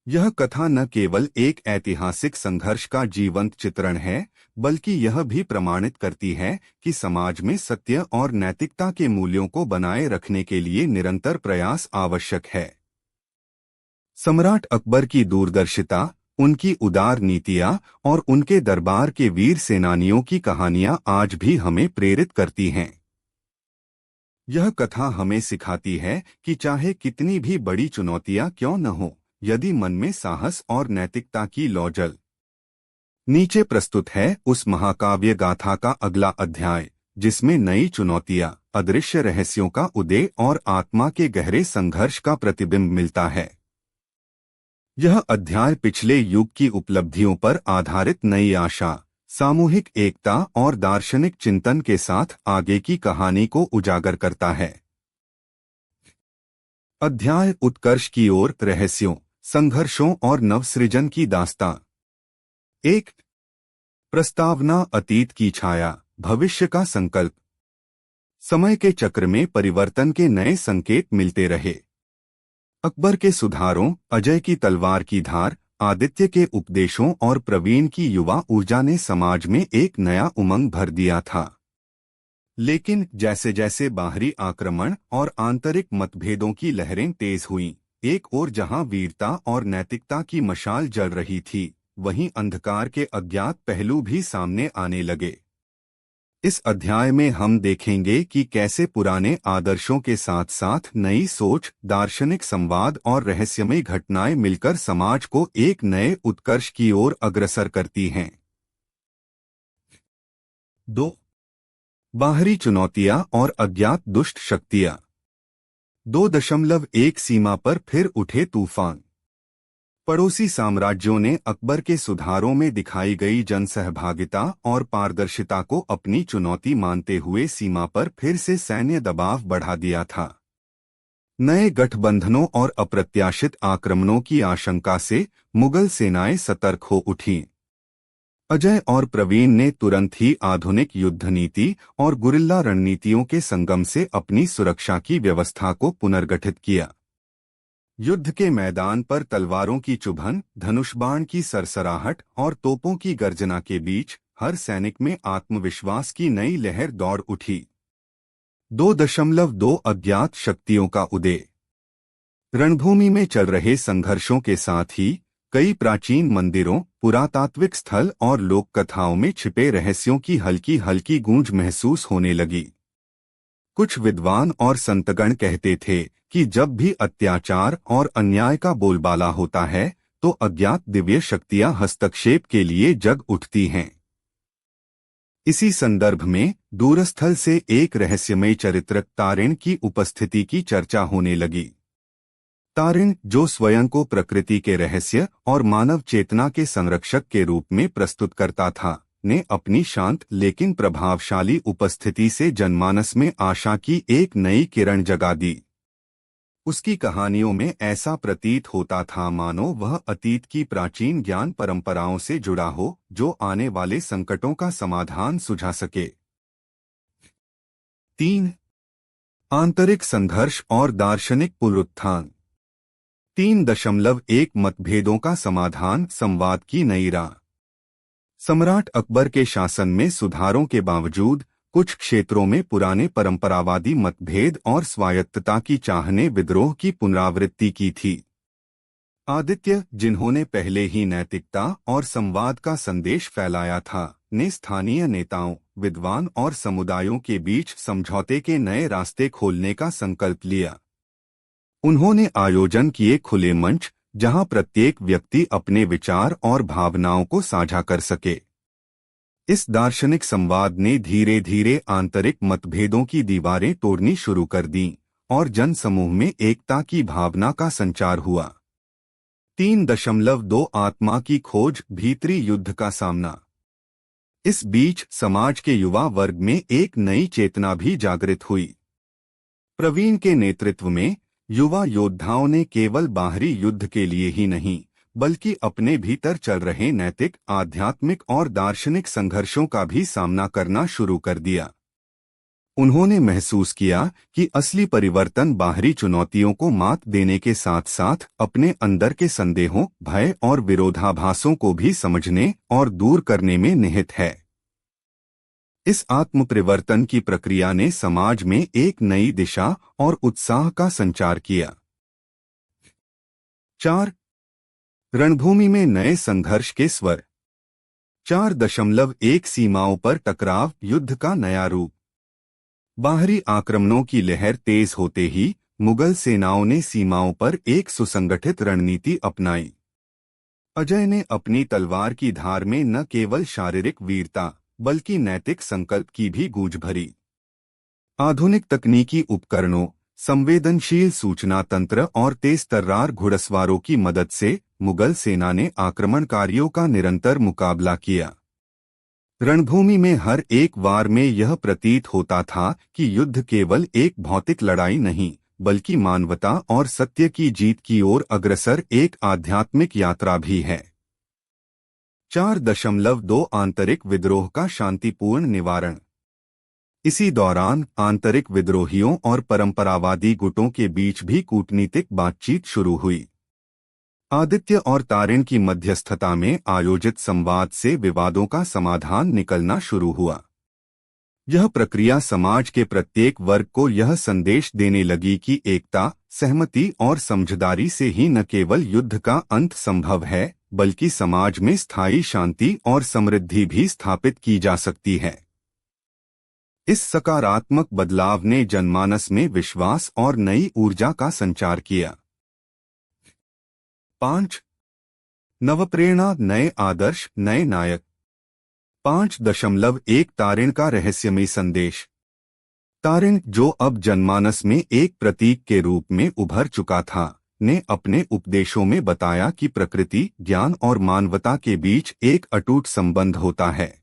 यह कथा न केवल एक ऐतिहासिक संघर्ष का जीवंत चित्रण है, बल्कि यह भी प्रमाणित करती है कि समाज में सत्य और नैतिकता के मूल्यों को बनाए रखने के लिए निरंतर प्रयास आवश्यक है। सम्राट अकबर की दूरदर्शिता, उनकी उदार नीतियां और उनके दरबार के वीर सेनानियों की कहानियां आज भी हमें प्रेरित करती हैं। यह कथा हमें सिखाती है कि चाहे कितनी भी बड़ी चुनौतियां क्यों न हो, यदि मन में साहस और नैतिकता की लौ जल। नीचे प्रस्तुत है उस महाकाव्य गाथा का अगला अध्याय, जिसमें नई चुनौतियां, अदृश्य रहस्यों का उदय और आत्मा के गहरे संघर्ष का प्रतिबिंब मिलता है। यह अध्याय पिछले युग की उपलब्धियों पर आधारित नई आशा, सामूहिक एकता और दार्शनिक चिंतन के साथ आगे की कहानी को उजागर करता है। अध्याय उत्कर्ष की ओर, रहस्यों, संघर्षों और नवसृजन की दास्तां। एक, प्रस्तावना, अतीत की छाया, भविष्य का संकल्प। समय के चक्र में परिवर्तन के नए संकेत मिलते रहे। अकबर के सुधारों, अजय की तलवार की धार, आदित्य के उपदेशों और प्रवीण की युवा ऊर्जा ने समाज में एक नया उमंग भर दिया था। लेकिन जैसे जैसे बाहरी आक्रमण और आंतरिक मतभेदों की लहरें तेज हुईं, एक ओर जहां वीरता और नैतिकता की मशाल जल रही थी, वहीं अंधकार के अज्ञात पहलू भी सामने आने लगे। इस अध्याय में हम देखेंगे कि कैसे पुराने आदर्शों के साथ साथ नई सोच, दार्शनिक संवाद और रहस्यमय घटनाएं मिलकर समाज को एक नए उत्कर्ष की ओर अग्रसर करती हैं। 2. बाहरी चुनौतियां और अज्ञात दुष्ट शक्तियां। 2.1 सीमा पर फिर उठे तूफान। पड़ोसी साम्राज्यों ने अकबर के सुधारों में दिखाई गई जनसहभागिता और पारदर्शिता को अपनी चुनौती मानते हुए सीमा पर फिर से सैन्य दबाव बढ़ा दिया था। नए गठबंधनों और अप्रत्याशित आक्रमणों की आशंका से मुगल सेनाएं सतर्क हो उठीं। अजय और प्रवीण ने तुरंत ही आधुनिक युद्ध नीति और गुरिल्ला रणनीतियों के संगम से अपनी सुरक्षा की व्यवस्था को पुनर्गठित किया। युद्ध के मैदान पर तलवारों की चुभन, धनुषबाण की सरसराहट और तोपों की गर्जना के बीच हर सैनिक में आत्मविश्वास की नई लहर दौड़ उठी। 2.2 अज्ञात शक्तियों का उदय। रणभूमि में चल रहे संघर्षों के साथ ही कई प्राचीन मंदिरों, पुरातात्विक स्थल और लोक कथाओं में छिपे रहस्यों की हल्की हल्की गूंज महसूस होने लगी। कुछ विद्वान और संतगण कहते थे कि जब भी अत्याचार और अन्याय का बोलबाला होता है, तो अज्ञात दिव्य शक्तियां हस्तक्षेप के लिए जग उठती हैं। इसी संदर्भ में दूरस्थल से एक रहस्यमय चरित्र तारिण की उपस्थिति की चर्चा होने लगी। तारिण, जो स्वयं को प्रकृति के रहस्य और मानव चेतना के संरक्षक के रूप में प्रस्तुत करता था, ने अपनी शांत लेकिन प्रभावशाली उपस्थिति से जनमानस में आशा की एक नई किरण जगा दी। उसकी कहानियों में ऐसा प्रतीत होता था मानो वह अतीत की प्राचीन ज्ञान परंपराओं से जुड़ा हो, जो आने वाले संकटों का समाधान सुझा सके। 3. आंतरिक संघर्ष और दार्शनिक पुनरुत्थान। 3.1 मतभेदों का समाधान, संवाद की नई राह। सम्राट अकबर के शासन में सुधारों के बावजूद कुछ क्षेत्रों में पुराने परंपरावादी मतभेद और स्वायत्तता की चाह ने विद्रोह की पुनरावृत्ति की थी। आदित्य, जिन्होंने पहले ही नैतिकता और संवाद का संदेश फैलाया था, ने स्थानीय नेताओं, विद्वान और समुदायों के बीच समझौते के नए रास्ते खोलने का संकल्प लिया। उन्होंने आयोजन किए खुले मंच, जहां प्रत्येक व्यक्ति अपने विचार और भावनाओं को साझा कर सके। इस दार्शनिक संवाद ने धीरे धीरे आंतरिक मतभेदों की दीवारें तोड़नी शुरू कर दीं और जनसमूह में एकता की भावना का संचार हुआ। 3.2 आत्मा की खोज, भीतरी युद्ध का सामना। इस बीच समाज के युवा वर्ग में एक नई चेतना भी जागृत हुई। प्रवीण के नेतृत्व में युवा योद्धाओं ने केवल बाहरी युद्ध के लिए ही नहीं, बल्कि अपने भीतर चल रहे नैतिक, आध्यात्मिक और दार्शनिक संघर्षों का भी सामना करना शुरू कर दिया। उन्होंने महसूस किया कि असली परिवर्तन बाहरी चुनौतियों को मात देने के साथ साथ अपने अंदर के संदेहों, भय और विरोधाभासों को भी समझने और दूर करने में निहित है। इस आत्म परिवर्तन की प्रक्रिया ने समाज में एक नई दिशा और उत्साह का संचार किया। 4. रणभूमि में नए संघर्ष के स्वर। 4.1 सीमाओं पर टकराव, युद्ध का नया रूप। बाहरी आक्रमणों की लहर तेज होते ही मुगल सेनाओं ने सीमाओं पर एक सुसंगठित रणनीति अपनाई। अजय ने अपनी तलवार की धार में न केवल शारीरिक वीरता बल्कि नैतिक संकल्प की भी गूंज भरी। आधुनिक तकनीकी उपकरणों, संवेदनशील सूचना तंत्र और तेज तर्रार घुड़सवारों की मदद से मुगल सेना ने आक्रमणकारियों का निरंतर मुकाबला किया। रणभूमि में हर एक वार में यह प्रतीत होता था कि युद्ध केवल एक भौतिक लड़ाई नहीं बल्कि मानवता और सत्य की जीत की ओर अग्रसर एक आध्यात्मिक यात्रा भी है। 4.2 आंतरिक विद्रोह का शांतिपूर्ण निवारण। इसी दौरान आंतरिक विद्रोहियों और परंपरावादी गुटों के बीच भी कूटनीतिक बातचीत शुरू हुई। आदित्य और तारिण की मध्यस्थता में आयोजित संवाद से विवादों का समाधान निकलना शुरू हुआ। यह प्रक्रिया समाज के प्रत्येक वर्ग को यह संदेश देने लगी कि एकता, सहमति और समझदारी से ही न केवल युद्ध का अंत संभव है बल्कि समाज में स्थायी शांति और समृद्धि भी स्थापित की जा सकती है। इस सकारात्मक बदलाव ने जनमानस में विश्वास और नई ऊर्जा का संचार किया। 5. नवप्रेरणा, नए आदर्श, नए नायक। 5.1 तारिण का रहस्यमय संदेश। तारिण, जो अब जनमानस में एक प्रतीक के रूप में उभर चुका था, ने अपने उपदेशों में बताया कि प्रकृति, ज्ञान और मानवता के बीच एक अटूट संबंध होता है।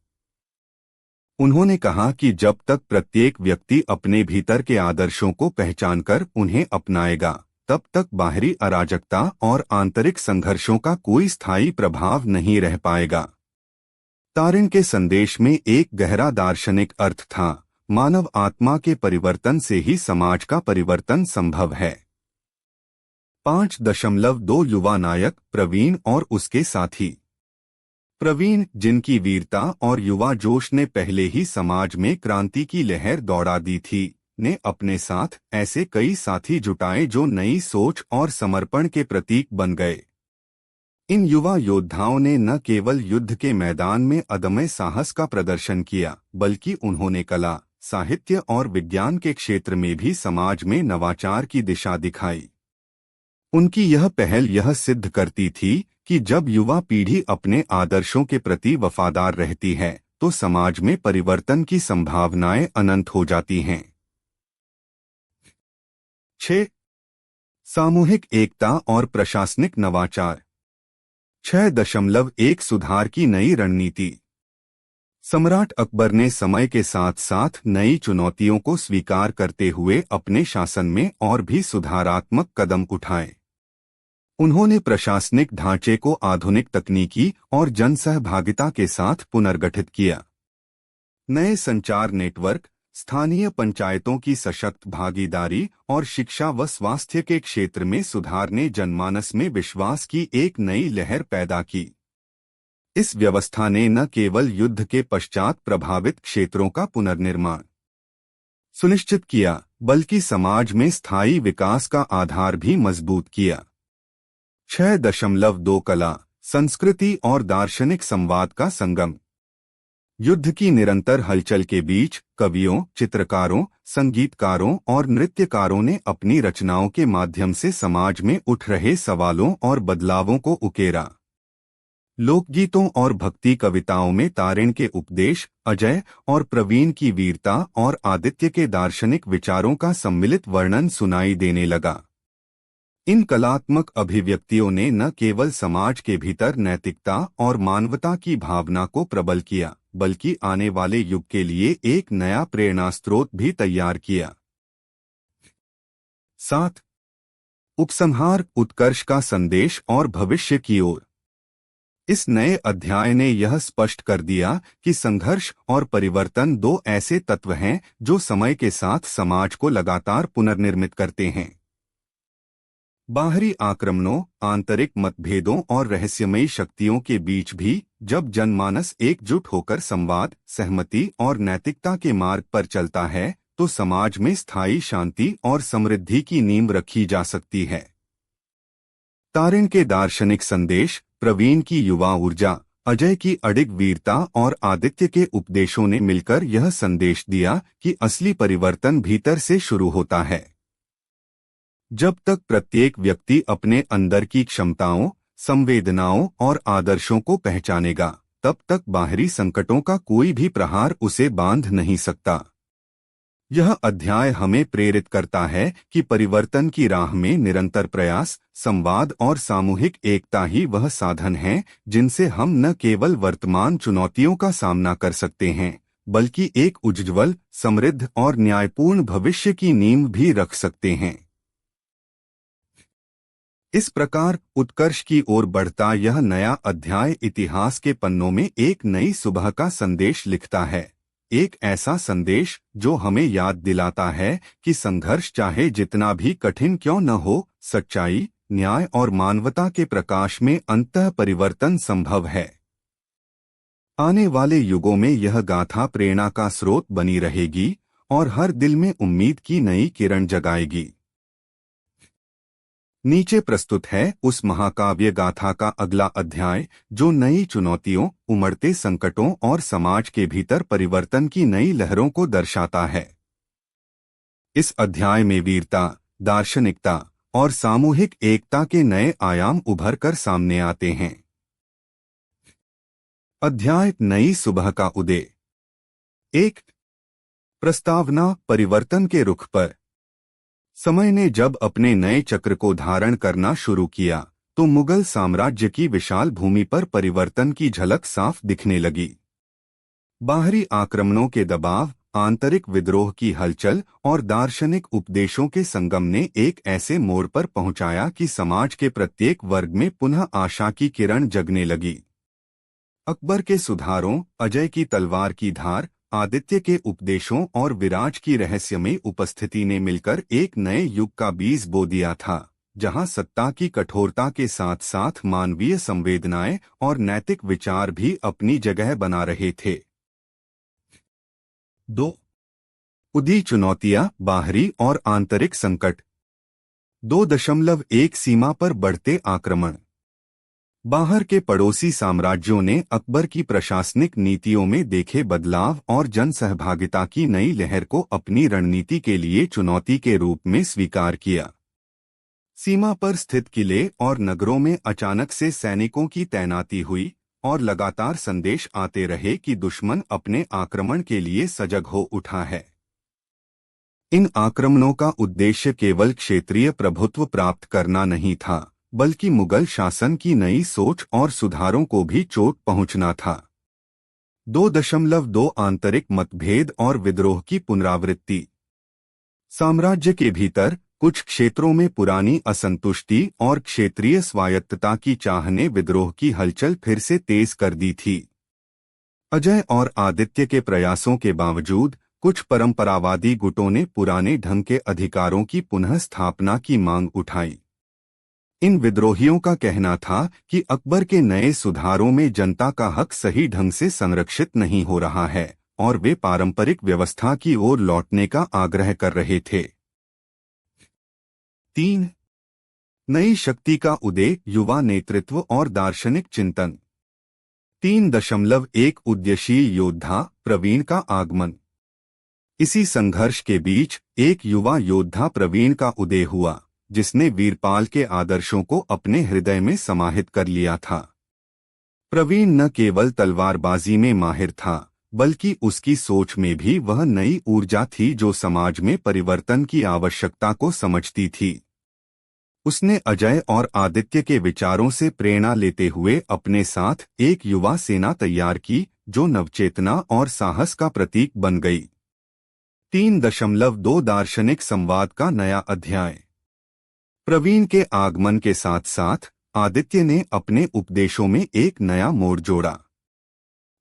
उन्होंने कहा कि जब तक प्रत्येक व्यक्ति अपने भीतर के आदर्शों को पहचानकर उन्हें अपनाएगा, तब तक बाहरी अराजकता और आंतरिक संघर्षों का कोई स्थायी प्रभाव नहीं रह पाएगा। तारिण के संदेश में एक गहरा दार्शनिक अर्थ था। मानव आत्मा के परिवर्तन से ही समाज का परिवर्तन संभव है। 5.2 युवा नायक, प्रवीण और उसके साथी। प्रवीण, जिनकी वीरता और युवा जोश ने पहले ही समाज में क्रांति की लहर दौड़ा दी थी, ने अपने साथ ऐसे कई साथी जुटाए जो नई सोच और समर्पण के प्रतीक बन गए। इन युवा योद्धाओं ने न केवल युद्ध के मैदान में अदम्य साहस का प्रदर्शन किया, बल्कि उन्होंने कला, साहित्य और विज्ञान के क्षेत्र में भी समाज में नवाचार की दिशा दिखाई। उनकी यह पहल यह सिद्ध करती थी कि जब युवा पीढ़ी अपने आदर्शों के प्रति वफादार रहती है, तो समाज में परिवर्तन की संभावनाएं अनंत हो जाती हैं। 6. सामूहिक एकता और प्रशासनिक नवाचार। 6.1 सुधार की नई रणनीति। सम्राट अकबर ने समय के साथ साथ नई चुनौतियों को स्वीकार करते हुए अपने शासन में और भी सुधारात्मक कदम उठाए। उन्होंने प्रशासनिक ढांचे को आधुनिक तकनीकी और जनसहभागिता के साथ पुनर्गठित किया। नए संचार नेटवर्क, स्थानीय पंचायतों की सशक्त भागीदारी और शिक्षा व स्वास्थ्य के क्षेत्र में सुधार ने जनमानस में विश्वास की एक नई लहर पैदा की। इस व्यवस्था ने न केवल युद्ध के पश्चात प्रभावित क्षेत्रों का पुनर्निर्माण सुनिश्चित किया, बल्कि समाज में स्थायी विकास का आधार भी मजबूत किया। 6.2 कला, संस्कृति और दार्शनिक संवाद का संगम। युद्ध की निरंतर हलचल के बीच कवियों, चित्रकारों, संगीतकारों और नृत्यकारों ने अपनी रचनाओं के माध्यम से समाज में उठ रहे सवालों और बदलावों को उकेरा। लोकगीतों और भक्ति कविताओं में तारिण के उपदेश, अजय और प्रवीण की वीरता और आदित्य के दार्शनिक विचारों का सम्मिलित वर्णन सुनाई देने लगा। इन कलात्मक अभिव्यक्तियों ने न केवल समाज के भीतर नैतिकता और मानवता की भावना को प्रबल किया, बल्कि आने वाले युग के लिए एक नया प्रेरणा स्रोत भी तैयार किया। 7. उपसंहार, उत्कर्ष का संदेश और भविष्य की ओर। इस नए अध्याय ने यह स्पष्ट कर दिया कि संघर्ष और परिवर्तन दो ऐसे तत्व हैं जो समय के साथ समाज को लगातार पुनर्निर्मित करते हैं। बाहरी आक्रमणों, आंतरिक मतभेदों और रहस्यमयी शक्तियों के बीच भी जब जनमानस एकजुट होकर संवाद, सहमति और नैतिकता के मार्ग पर चलता है, तो समाज में स्थायी शांति और समृद्धि की नींव रखी जा सकती है। तारिण के दार्शनिक संदेश, प्रवीण की युवा ऊर्जा, अजय की अडिग वीरता और आदित्य के उपदेशों ने मिलकर यह संदेश दिया कि असली परिवर्तन भीतर से शुरू होता है। जब तक प्रत्येक व्यक्ति अपने अंदर की क्षमताओं, संवेदनाओं और आदर्शों को पहचानेगा, तब तक बाहरी संकटों का कोई भी प्रहार उसे बांध नहीं सकता। यह अध्याय हमें प्रेरित करता है कि परिवर्तन की राह में निरंतर प्रयास, संवाद और सामूहिक एकता ही वह साधन हैं जिनसे हम न केवल वर्तमान चुनौतियों का सामना कर सकते हैं, बल्कि एक उज्ज्वल, समृद्ध और न्यायपूर्ण भविष्य की नींव भी रख सकते हैं। इस प्रकार उत्कर्ष की ओर बढ़ता यह नया अध्याय इतिहास के पन्नों में एक नई सुबह का संदेश लिखता है। एक ऐसा संदेश जो हमें याद दिलाता है कि संघर्ष चाहे जितना भी कठिन क्यों न हो, सच्चाई, न्याय और मानवता के प्रकाश में अंततः परिवर्तन संभव है। आने वाले युगों में यह गाथा प्रेरणा का स्रोत बनी रहेगी और हर दिल में उम्मीद की नई किरण जगाएगी। नीचे प्रस्तुत है उस महाकाव्य गाथा का अगला अध्याय जो नई चुनौतियों, उमड़ते संकटों और समाज के भीतर परिवर्तन की नई लहरों को दर्शाता है। इस अध्याय में वीरता, दार्शनिकता और सामूहिक एकता के नए आयाम उभर कर सामने आते हैं। अध्याय नई सुबह का उदय। 1। प्रस्तावना, परिवर्तन के रुख पर। समय ने जब अपने नए चक्र को धारण करना शुरू किया तो मुगल साम्राज्य की विशाल भूमि पर परिवर्तन की झलक साफ दिखने लगी। बाहरी आक्रमणों के दबाव, आंतरिक विद्रोह की हलचल और दार्शनिक उपदेशों के संगम ने एक ऐसे मोड़ पर पहुंचाया कि समाज के प्रत्येक वर्ग में पुनः आशा की किरण जगने लगी। अकबर के सुधारों, अजय की तलवार की धार, आदित्य के उपदेशों और विराज की रहस्यमय उपस्थिति ने मिलकर एक नए युग का बीज बो दिया था, जहां सत्ता की कठोरता के साथ साथ मानवीय संवेदनाएं और नैतिक विचार भी अपनी जगह बना रहे थे। 2। उदी चुनौतियां, बाहरी और आंतरिक संकट। 2.1 सीमा पर बढ़ते आक्रमण। बाहर के पड़ोसी साम्राज्यों ने अकबर की प्रशासनिक नीतियों में देखे बदलाव और जन सहभागिता की नई लहर को अपनी रणनीति के लिए चुनौती के रूप में स्वीकार किया। सीमा पर स्थित किले और नगरों में अचानक से सैनिकों की तैनाती हुई और लगातार संदेश आते रहे कि दुश्मन अपने आक्रमण के लिए सजग हो उठा है। इन आक्रमणों का उद्देश्य केवल क्षेत्रीय प्रभुत्व प्राप्त करना नहीं था, बल्कि मुगल शासन की नई सोच और सुधारों को भी चोट पहुंचना था। 2.2 आंतरिक मतभेद और विद्रोह की पुनरावृत्ति। साम्राज्य के भीतर कुछ क्षेत्रों में पुरानी असंतुष्टि और क्षेत्रीय स्वायत्तता की चाह ने विद्रोह की हलचल फिर से तेज कर दी थी। अजय और आदित्य के प्रयासों के बावजूद कुछ परंपरावादी गुटों ने पुराने ढंग के अधिकारों की पुनः स्थापना की मांग उठाई। इन विद्रोहियों का कहना था कि अकबर के नए सुधारों में जनता का हक सही ढंग से संरक्षित नहीं हो रहा है और वे पारंपरिक व्यवस्था की ओर लौटने का आग्रह कर रहे थे। 3। नई शक्ति का उदय, युवा नेतृत्व और दार्शनिक चिंतन। 3.1 उद्यमशील योद्धा, प्रवीण का आगमन। इसी संघर्ष के बीच एक युवा योद्धा प्रवीण का उदय हुआ, जिसने वीरपाल के आदर्शों को अपने हृदय में समाहित कर लिया था। प्रवीण न केवल तलवारबाजी में माहिर था, बल्कि उसकी सोच में भी वह नई ऊर्जा थी जो समाज में परिवर्तन की आवश्यकता को समझती थी। उसने अजय और आदित्य के विचारों से प्रेरणा लेते हुए अपने साथ एक युवा सेना तैयार की जो नवचेतना और साहस का प्रतीक बन गई। 3.2 दार्शनिक संवाद का नया अध्याय। प्रवीण के आगमन के साथ साथ आदित्य ने अपने उपदेशों में एक नया मोड़ जोड़ा।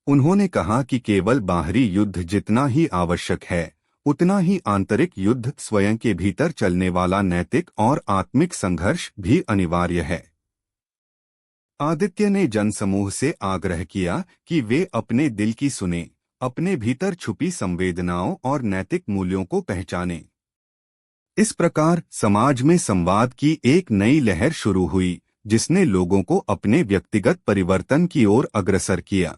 उन्होंने कहा कि केवल बाहरी युद्ध जितना ही आवश्यक है, उतना ही आंतरिक युद्ध, स्वयं के भीतर चलने वाला नैतिक और आत्मिक संघर्ष भी अनिवार्य है। आदित्य ने जनसमूह से आग्रह किया कि वे अपने दिल की सुने, अपने भीतर छुपी संवेदनाओं और नैतिक मूल्यों को पहचानें। इस प्रकार समाज में संवाद की एक नई लहर शुरू हुई, जिसने लोगों को अपने व्यक्तिगत परिवर्तन की ओर अग्रसर किया।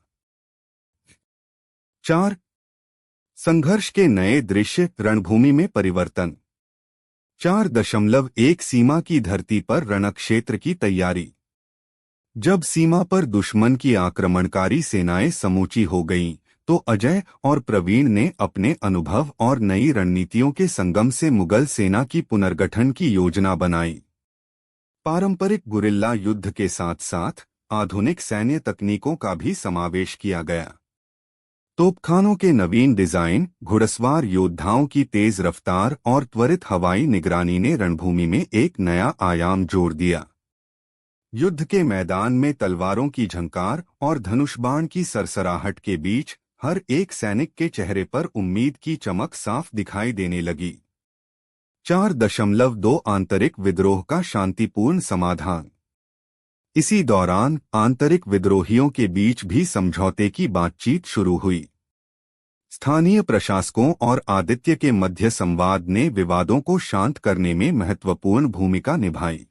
4. संघर्ष के नए दृश्य, रणभूमि में परिवर्तन। 4.1 सीमा की धरती पर रणक्षेत्र की तैयारी। जब सीमा पर दुश्मन की आक्रमणकारी सेनाएं समूची हो गईं, तो अजय और प्रवीण ने अपने अनुभव और नई रणनीतियों के संगम से मुगल सेना की पुनर्गठन की योजना बनाई। पारंपरिक गुरिल्ला युद्ध के साथ साथ आधुनिक सैन्य तकनीकों का भी समावेश किया गया। तोपखानों के नवीन डिजाइन, घुड़सवार योद्धाओं की तेज रफ्तार और त्वरित हवाई निगरानी ने रणभूमि में एक नया आयाम जोड़ दिया। युद्ध के मैदान में तलवारों की झंकार और धनुषबाण की सरसराहट के बीच हर एक सैनिक के चेहरे पर उम्मीद की चमक साफ दिखाई देने लगी। 4.2 आंतरिक विद्रोह का शांतिपूर्ण समाधान। इसी दौरान आंतरिक विद्रोहियों के बीच भी समझौते की बातचीत शुरू हुई। स्थानीय प्रशासकों और आदित्य के मध्य संवाद ने विवादों को शांत करने में महत्वपूर्ण भूमिका निभाई।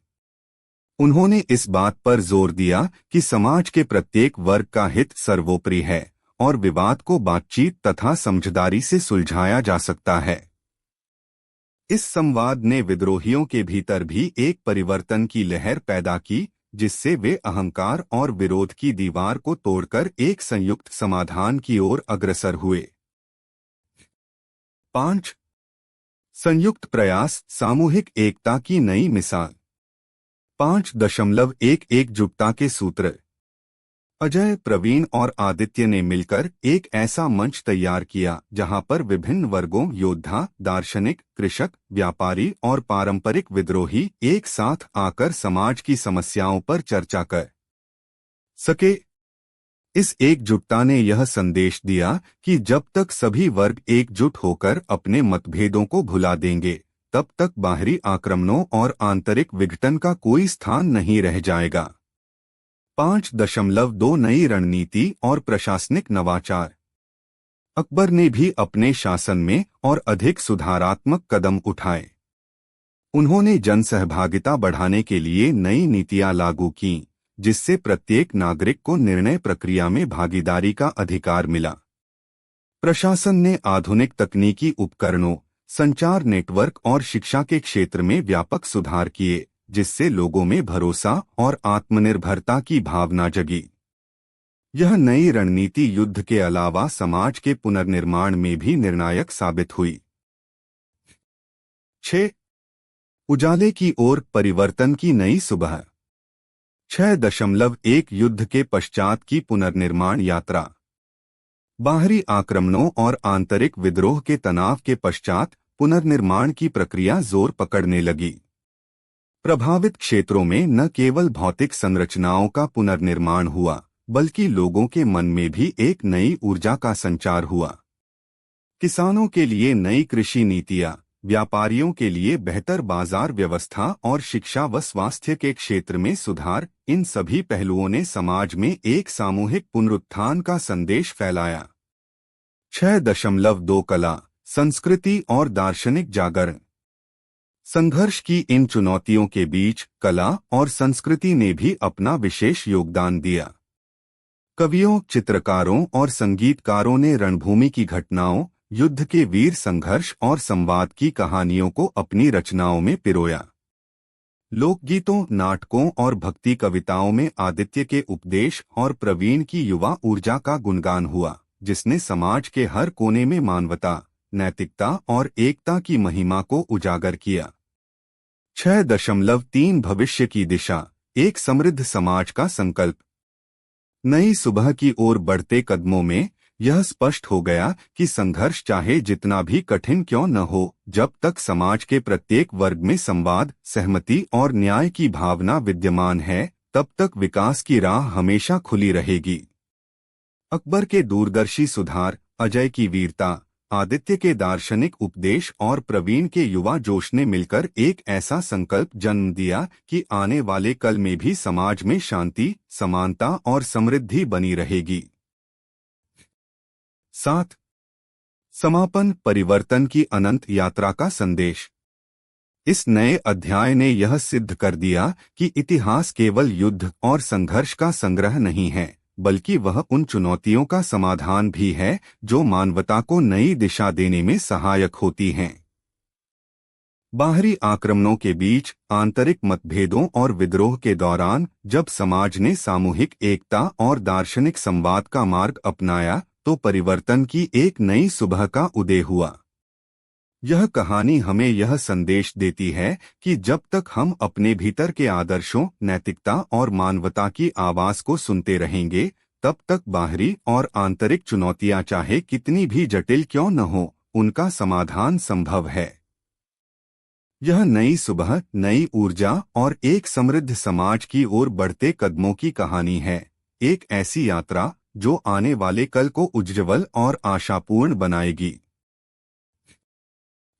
उन्होंने इस बात पर जोर दिया कि समाज के प्रत्येक वर्ग का हित सर्वोपरि है और विवाद को बातचीत तथा समझदारी से सुलझाया जा सकता है। इस संवाद ने विद्रोहियों के भीतर भी एक परिवर्तन की लहर पैदा की, जिससे वे अहंकार और विरोध की दीवार को तोड़कर एक संयुक्त समाधान की ओर अग्रसर हुए। 5. संयुक्त प्रयास, सामूहिक एकता की नई मिसाल। 5.1 एकजुटता के सूत्र। अजय, प्रवीण और आदित्य ने मिलकर एक ऐसा मंच तैयार किया जहां पर विभिन्न वर्गों, योद्धा, दार्शनिक, कृषक, व्यापारी और पारंपरिक विद्रोही एक साथ आकर समाज की समस्याओं पर चर्चा कर सके। इस एकजुटता ने यह संदेश दिया कि जब तक सभी वर्ग एकजुट होकर अपने मतभेदों को भुला देंगे, तब तक बाहरी आक्रमणों और आंतरिक विघटन का कोई स्थान नहीं रह जाएगा। 5.2 नई रणनीति और प्रशासनिक नवाचार। अकबर ने भी अपने शासन में और अधिक सुधारात्मक कदम उठाए। उन्होंने जनसहभागिता बढ़ाने के लिए नई नीतियां लागू कीं, जिससे प्रत्येक नागरिक को निर्णय प्रक्रिया में भागीदारी का अधिकार मिला। प्रशासन ने आधुनिक तकनीकी उपकरणों, संचार नेटवर्क और शिक्षा के क्षेत्र में व्यापक सुधार किए, जिससे लोगों में भरोसा और आत्मनिर्भरता की भावना जगी। यह नई रणनीति युद्ध के अलावा समाज के पुनर्निर्माण में भी निर्णायक साबित हुई। 6. उजाले की ओर, परिवर्तन की नई सुबह। 6.1 युद्ध के पश्चात की पुनर्निर्माण यात्रा। बाहरी आक्रमणों और आंतरिक विद्रोह के तनाव के पश्चात पुनर्निर्माण की प्रक्रिया जोर पकड़ने लगी। प्रभावित क्षेत्रों में न केवल भौतिक संरचनाओं का पुनर्निर्माण हुआ, बल्कि लोगों के मन में भी एक नई ऊर्जा का संचार हुआ। किसानों के लिए नई कृषि नीतियां, व्यापारियों के लिए बेहतर बाजार व्यवस्था और शिक्षा व स्वास्थ्य के क्षेत्र में सुधार, इन सभी पहलुओं ने समाज में एक सामूहिक पुनरुत्थान का संदेश फैलाया। 6.2 कला, संस्कृति और दार्शनिक जागरण। संघर्ष की इन चुनौतियों के बीच कला और संस्कृति ने भी अपना विशेष योगदान दिया। कवियों, चित्रकारों और संगीतकारों ने रणभूमि की घटनाओं, युद्ध के वीर संघर्ष और संवाद की कहानियों को अपनी रचनाओं में पिरोया। लोकगीतों, नाटकों और भक्ति कविताओं में आदित्य के उपदेश और प्रवीण की युवा ऊर्जा का गुणगान हुआ, जिसने समाज के हर कोने में मानवता, नैतिकता और एकता की महिमा को उजागर किया। 6.3 भविष्य की दिशा, एक समृद्ध समाज का संकल्प। नई सुबह की ओर बढ़ते कदमों में यह स्पष्ट हो गया कि संघर्ष चाहे जितना भी कठिन क्यों न हो, जब तक समाज के प्रत्येक वर्ग में संवाद, सहमति और न्याय की भावना विद्यमान है, तब तक विकास की राह हमेशा खुली रहेगी। अकबर के दूरदर्शी सुधार, अजय की वीरता, आदित्य के दार्शनिक उपदेश और प्रवीण के युवा जोश ने मिलकर एक ऐसा संकल्प जन्म दिया कि आने वाले कल में भी समाज में शांति, समानता और समृद्धि बनी रहेगी। 7. समापन, परिवर्तन की अनंत यात्रा का संदेश। इस नए अध्याय ने यह सिद्ध कर दिया कि इतिहास केवल युद्ध और संघर्ष का संग्रह नहीं है, बल्कि वह उन चुनौतियों का समाधान भी है जो मानवता को नई दिशा देने में सहायक होती हैं। बाहरी आक्रमणों के बीच आंतरिक मतभेदों और विद्रोह के दौरान जब समाज ने सामूहिक एकता और दार्शनिक संवाद का मार्ग अपनाया तो परिवर्तन की एक नई सुबह का उदय हुआ। यह कहानी हमें यह संदेश देती है कि जब तक हम अपने भीतर के आदर्शों, नैतिकता और मानवता की आवाज को सुनते रहेंगे, तब तक बाहरी और आंतरिक चुनौतियां चाहे कितनी भी जटिल क्यों न हो, उनका समाधान संभव है। यह नई सुबह, नई ऊर्जा और एक समृद्ध समाज की ओर बढ़ते कदमों की कहानी है। एक ऐसी यात्रा जो आने वाले कल को उज्ज्वल और आशापूर्ण बनाएगी।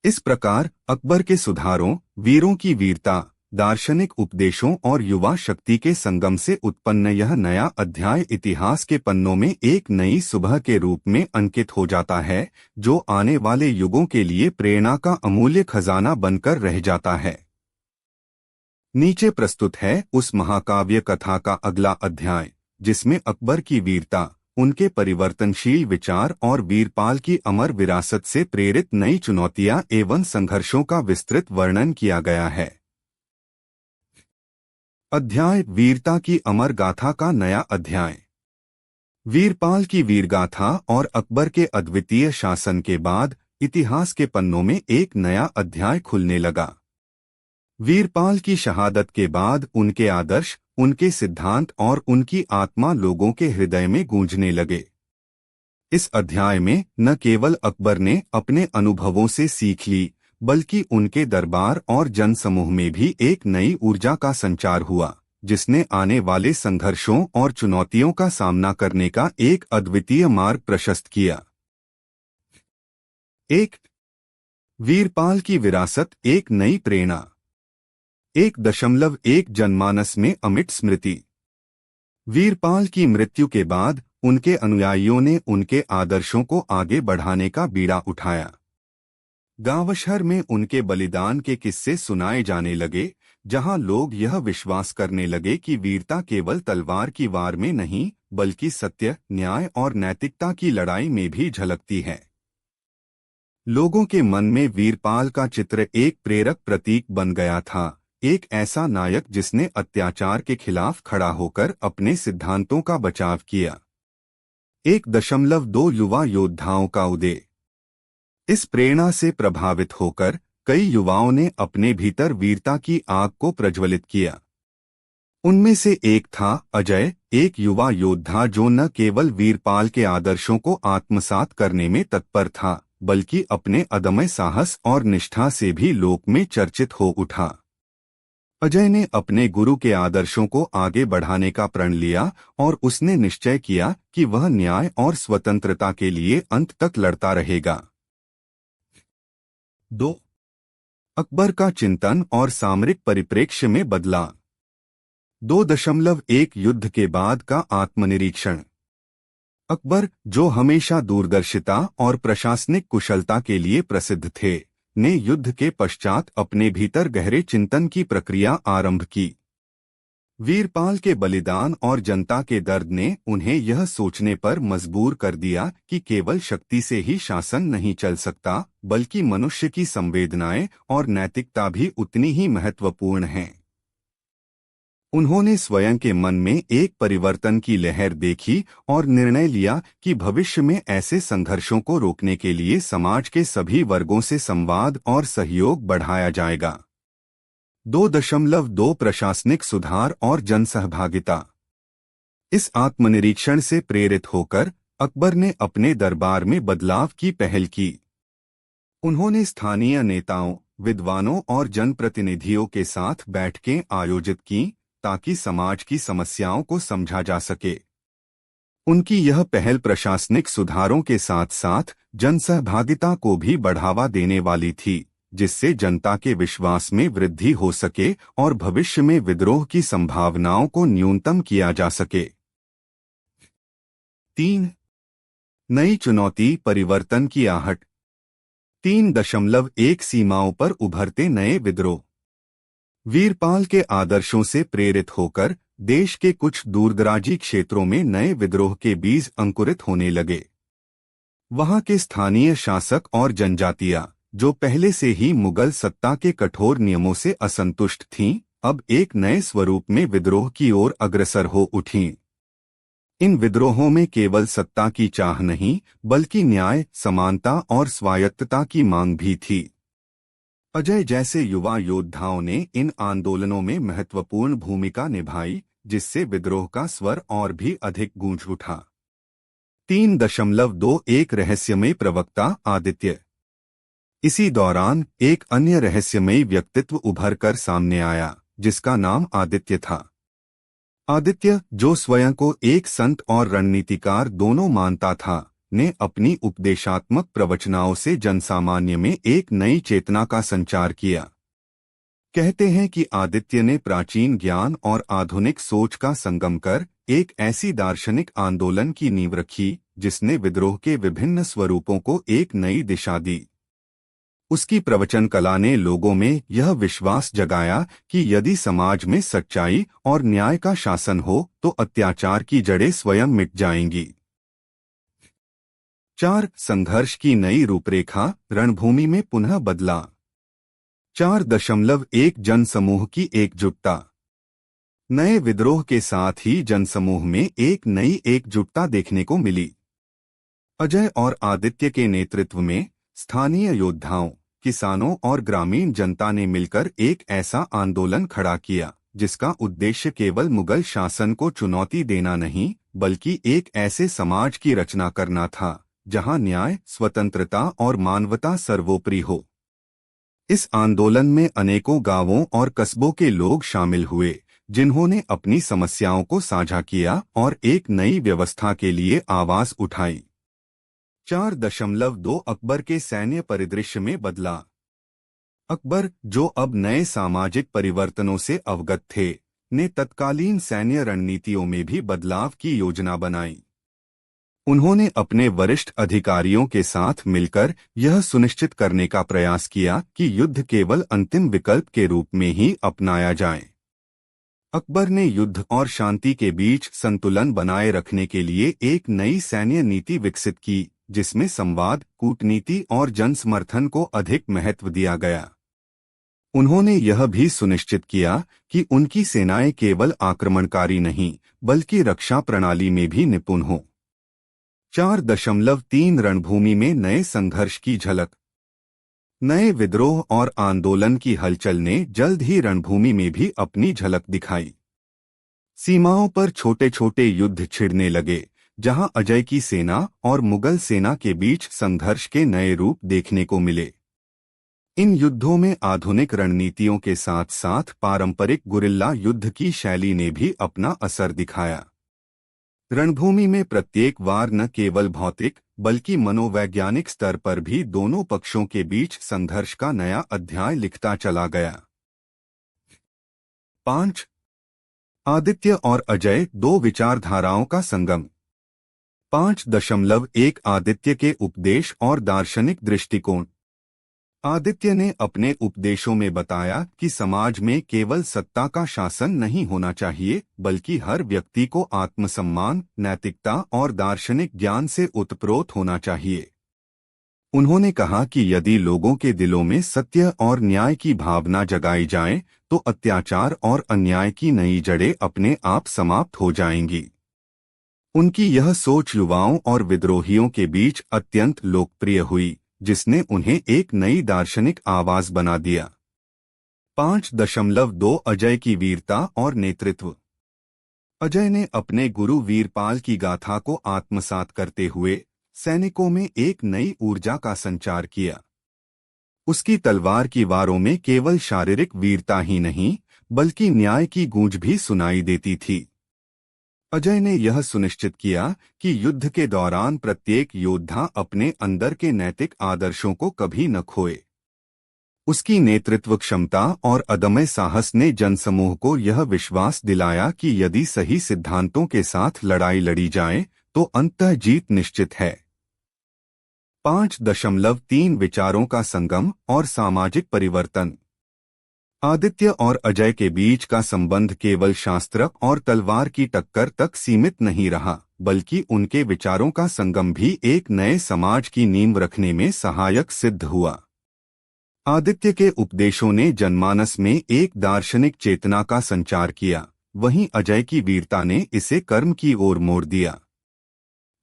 इस प्रकार अकबर के सुधारों, वीरों की वीरता, दार्शनिक उपदेशों और युवा शक्ति के संगम से उत्पन्न यह नया अध्याय इतिहास के पन्नों में एक नई सुबह के रूप में अंकित हो जाता है, जो आने वाले युगों के लिए प्रेरणा का अमूल्य खजाना बनकर रह जाता है। नीचे प्रस्तुत है उस महाकाव्य कथा का अगला अध्याय, जिसमें अकबर की वीरता, उनके परिवर्तनशील विचार और वीरपाल की अमर विरासत से प्रेरित नई चुनौतियां एवं संघर्षों का विस्तृत वर्णन किया गया है। अध्याय वीरता की अमर गाथा का नया अध्याय। वीरपाल की वीरगाथा और अकबर के अद्वितीय शासन के बाद इतिहास के पन्नों में एक नया अध्याय खुलने लगा। वीरपाल की शहादत के बाद उनके आदर्श, उनके सिद्धांत और उनकी आत्मा लोगों के हृदय में गूंजने लगे। इस अध्याय में न केवल अकबर ने अपने अनुभवों से सीख ली, बल्कि उनके दरबार और जनसमूह में भी एक नई ऊर्जा का संचार हुआ, जिसने आने वाले संघर्षों और चुनौतियों का सामना करने का एक अद्वितीय मार्ग प्रशस्त किया। एक वीरपाल की विरासत, एक नई प्रेरणा। 1.1 जनमानस में अमिट स्मृति। वीरपाल की मृत्यु के बाद उनके अनुयायियों ने उनके आदर्शों को आगे बढ़ाने का बीड़ा उठाया। गांव-शहर में उनके बलिदान के किस्से सुनाए जाने लगे, जहां लोग यह विश्वास करने लगे कि वीरता केवल तलवार की वार में नहीं, बल्कि सत्य, न्याय और नैतिकता की लड़ाई में भी झलकती है। लोगों के मन में वीरपाल का चित्र एक प्रेरक प्रतीक बन गया था, एक ऐसा नायक जिसने अत्याचार के खिलाफ खड़ा होकर अपने सिद्धांतों का बचाव किया। 1.2 युवा योद्धाओं का उदय। इस प्रेरणा से प्रभावित होकर कई युवाओं ने अपने भीतर वीरता की आग को प्रज्वलित किया। उनमें से एक था अजय, एक युवा योद्धा जो न केवल वीरपाल के आदर्शों को आत्मसात करने में तत्पर था, बल्कि अपने अदम्य साहस और निष्ठा से भी लोक में चर्चित हो उठा। अजय ने अपने गुरु के आदर्शों को आगे बढ़ाने का प्रण लिया और उसने निश्चय किया कि वह न्याय और स्वतंत्रता के लिए अंत तक लड़ता रहेगा। 2. अकबर का चिंतन और सामरिक परिप्रेक्ष्य में बदलाव। 2.1 युद्ध के बाद का आत्मनिरीक्षण। अकबर, जो हमेशा दूरदर्शिता और प्रशासनिक कुशलता के लिए प्रसिद्ध थे, ने युद्ध के पश्चात अपने भीतर गहरे चिंतन की प्रक्रिया आरंभ की। वीरपाल के बलिदान और जनता के दर्द ने उन्हें यह सोचने पर मजबूर कर दिया कि केवल शक्ति से ही शासन नहीं चल सकता, बल्कि मनुष्य की संवेदनाएं और नैतिकता भी उतनी ही महत्वपूर्ण हैं। उन्होंने स्वयं के मन में एक परिवर्तन की लहर देखी और निर्णय लिया कि भविष्य में ऐसे संघर्षों को रोकने के लिए समाज के सभी वर्गों से संवाद और सहयोग बढ़ाया जाएगा। 2.2 प्रशासनिक सुधार और जनसहभागिता। इस आत्मनिरीक्षण से प्रेरित होकर अकबर ने अपने दरबार में बदलाव की पहल की। उन्होंने स्थानीय नेताओं, विद्वानों और जनप्रतिनिधियों के साथ बैठकें आयोजित की ताकि समाज की समस्याओं को समझा जा सके। उनकी यह पहल प्रशासनिक सुधारों के साथ साथ जनसहभागिता को भी बढ़ावा देने वाली थी, जिससे जनता के विश्वास में वृद्धि हो सके और भविष्य में विद्रोह की संभावनाओं को न्यूनतम किया जा सके। 3. नई चुनौती, परिवर्तन की आहट। 3.1 सीमाओं पर उभरते नए विद्रोह। वीरपाल के आदर्शों से प्रेरित होकर देश के कुछ दूरदराजी क्षेत्रों में नए विद्रोह के बीज अंकुरित होने लगे। वहां के स्थानीय शासक और जनजातियां, जो पहले से ही मुगल सत्ता के कठोर नियमों से असंतुष्ट थीं, अब एक नए स्वरूप में विद्रोह की ओर अग्रसर हो उठीं। इन विद्रोहों में केवल सत्ता की चाह नहीं, बल्कि न्याय, समानता और स्वायत्तता की मांग भी थी। अजय जैसे युवा योद्धाओं ने इन आंदोलनों में महत्वपूर्ण भूमिका निभाई, जिससे विद्रोह का स्वर और भी अधिक गूंज उठा। 3.21 रहस्यमयी प्रवक्ता आदित्य। इसी दौरान एक अन्य रहस्यमयी व्यक्तित्व उभर कर सामने आया, जिसका नाम आदित्य था। आदित्य, जो स्वयं को एक संत और रणनीतिकार दोनों मानता था, ने अपनी उपदेशात्मक प्रवचनाओं से जनसामान्य में एक नई चेतना का संचार किया। कहते हैं कि आदित्य ने प्राचीन ज्ञान और आधुनिक सोच का संगम कर एक ऐसी दार्शनिक आंदोलन की नींव रखी, जिसने विद्रोह के विभिन्न स्वरूपों को एक नई दिशा दी। उसकी प्रवचन कला ने लोगों में यह विश्वास जगाया कि यदि समाज में सच्चाई और न्याय का शासन हो तो अत्याचार की जड़ें स्वयं मिट जाएंगी। 4. संघर्ष की नई रूपरेखा, रणभूमि में पुनः बदला। 4.1 जनसमूह की एकजुटता। नए विद्रोह के साथ ही जनसमूह में एक नई एकजुटता देखने को मिली। अजय और आदित्य के नेतृत्व में स्थानीय योद्धाओं, किसानों और ग्रामीण जनता ने मिलकर एक ऐसा आंदोलन खड़ा किया, जिसका उद्देश्य केवल मुगल शासन को चुनौती देना नहीं, बल्कि एक ऐसे समाज की रचना करना था, जहां न्याय, स्वतंत्रता और मानवता सर्वोपरि हो। इस आंदोलन में अनेकों गांवों और कस्बों के लोग शामिल हुए, जिन्होंने अपनी समस्याओं को साझा किया और एक नई व्यवस्था के लिए आवाज उठाई। 4.2 अकबर के सैन्य परिदृश्य में बदला। अकबर, जो अब नए सामाजिक परिवर्तनों से अवगत थे, ने तत्कालीन सैन्य रणनीतियों में भी बदलाव की योजना बनाई। उन्होंने अपने वरिष्ठ अधिकारियों के साथ मिलकर यह सुनिश्चित करने का प्रयास किया कि युद्ध केवल अंतिम विकल्प के रूप में ही अपनाया जाए। अकबर ने युद्ध और शांति के बीच संतुलन बनाए रखने के लिए एक नई सैन्य नीति विकसित की, जिसमें संवाद, कूटनीति और जनसमर्थन को अधिक महत्व दिया गया। उन्होंने यह भी सुनिश्चित किया कि उनकी सेनाएं केवल आक्रमणकारी नहीं, बल्कि रक्षा प्रणाली में भी निपुण हों। 4.3 रणभूमि में नए संघर्ष की झलक। नए विद्रोह और आंदोलन की हलचल ने जल्द ही रणभूमि में भी अपनी झलक दिखाई। सीमाओं पर छोटे छोटे युद्ध छिड़ने लगे, जहां अजय की सेना और मुगल सेना के बीच संघर्ष के नए रूप देखने को मिले। इन युद्धों में आधुनिक रणनीतियों के साथ साथ पारंपरिक गुरिल्ला युद्ध की शैली ने भी अपना असर दिखाया। रणभूमि में प्रत्येक वार न केवल भौतिक बल्कि मनोवैज्ञानिक स्तर पर भी दोनों पक्षों के बीच संघर्ष का नया अध्याय लिखता चला गया। 5. आदित्य और अजय, दो विचारधाराओं का संगम। 5.1 आदित्य के उपदेश और दार्शनिक दृष्टिकोण। आदित्य ने अपने उपदेशों में बताया कि समाज में केवल सत्ता का शासन नहीं होना चाहिए, बल्कि हर व्यक्ति को आत्मसम्मान, नैतिकता और दार्शनिक ज्ञान से उत्प्रोत होना चाहिए। उन्होंने कहा कि यदि लोगों के दिलों में सत्य और न्याय की भावना जगाई जाए, तो अत्याचार और अन्याय की नई जड़ें अपने आप समाप्त हो जाएंगी। उनकी यह सोच युवाओं और विद्रोहियों के बीच अत्यंत लोकप्रिय हुई, जिसने उन्हें एक नई दार्शनिक आवाज बना दिया। 5.2 अजय की वीरता और नेतृत्व। अजय ने अपने गुरु वीरपाल की गाथा को आत्मसात करते हुए सैनिकों में एक नई ऊर्जा का संचार किया। उसकी तलवार की वारों में केवल शारीरिक वीरता ही नहीं, बल्कि न्याय की गूंज भी सुनाई देती थी। अजय ने यह सुनिश्चित किया कि युद्ध के दौरान प्रत्येक योद्धा अपने अंदर के नैतिक आदर्शों को कभी न खोए। उसकी नेतृत्व क्षमता और अदम्य साहस ने जनसमूह को यह विश्वास दिलाया कि यदि सही सिद्धांतों के साथ लड़ाई लड़ी जाए तो अंततः जीत निश्चित है। 5.3 विचारों का संगम और सामाजिक परिवर्तन। आदित्य और अजय के बीच का संबंध केवल शास्त्र और तलवार की टक्कर तक सीमित नहीं रहा, बल्कि उनके विचारों का संगम भी एक नए समाज की नींव रखने में सहायक सिद्ध हुआ। आदित्य के उपदेशों ने जनमानस में एक दार्शनिक चेतना का संचार किया, वहीं अजय की वीरता ने इसे कर्म की ओर मोड़ दिया।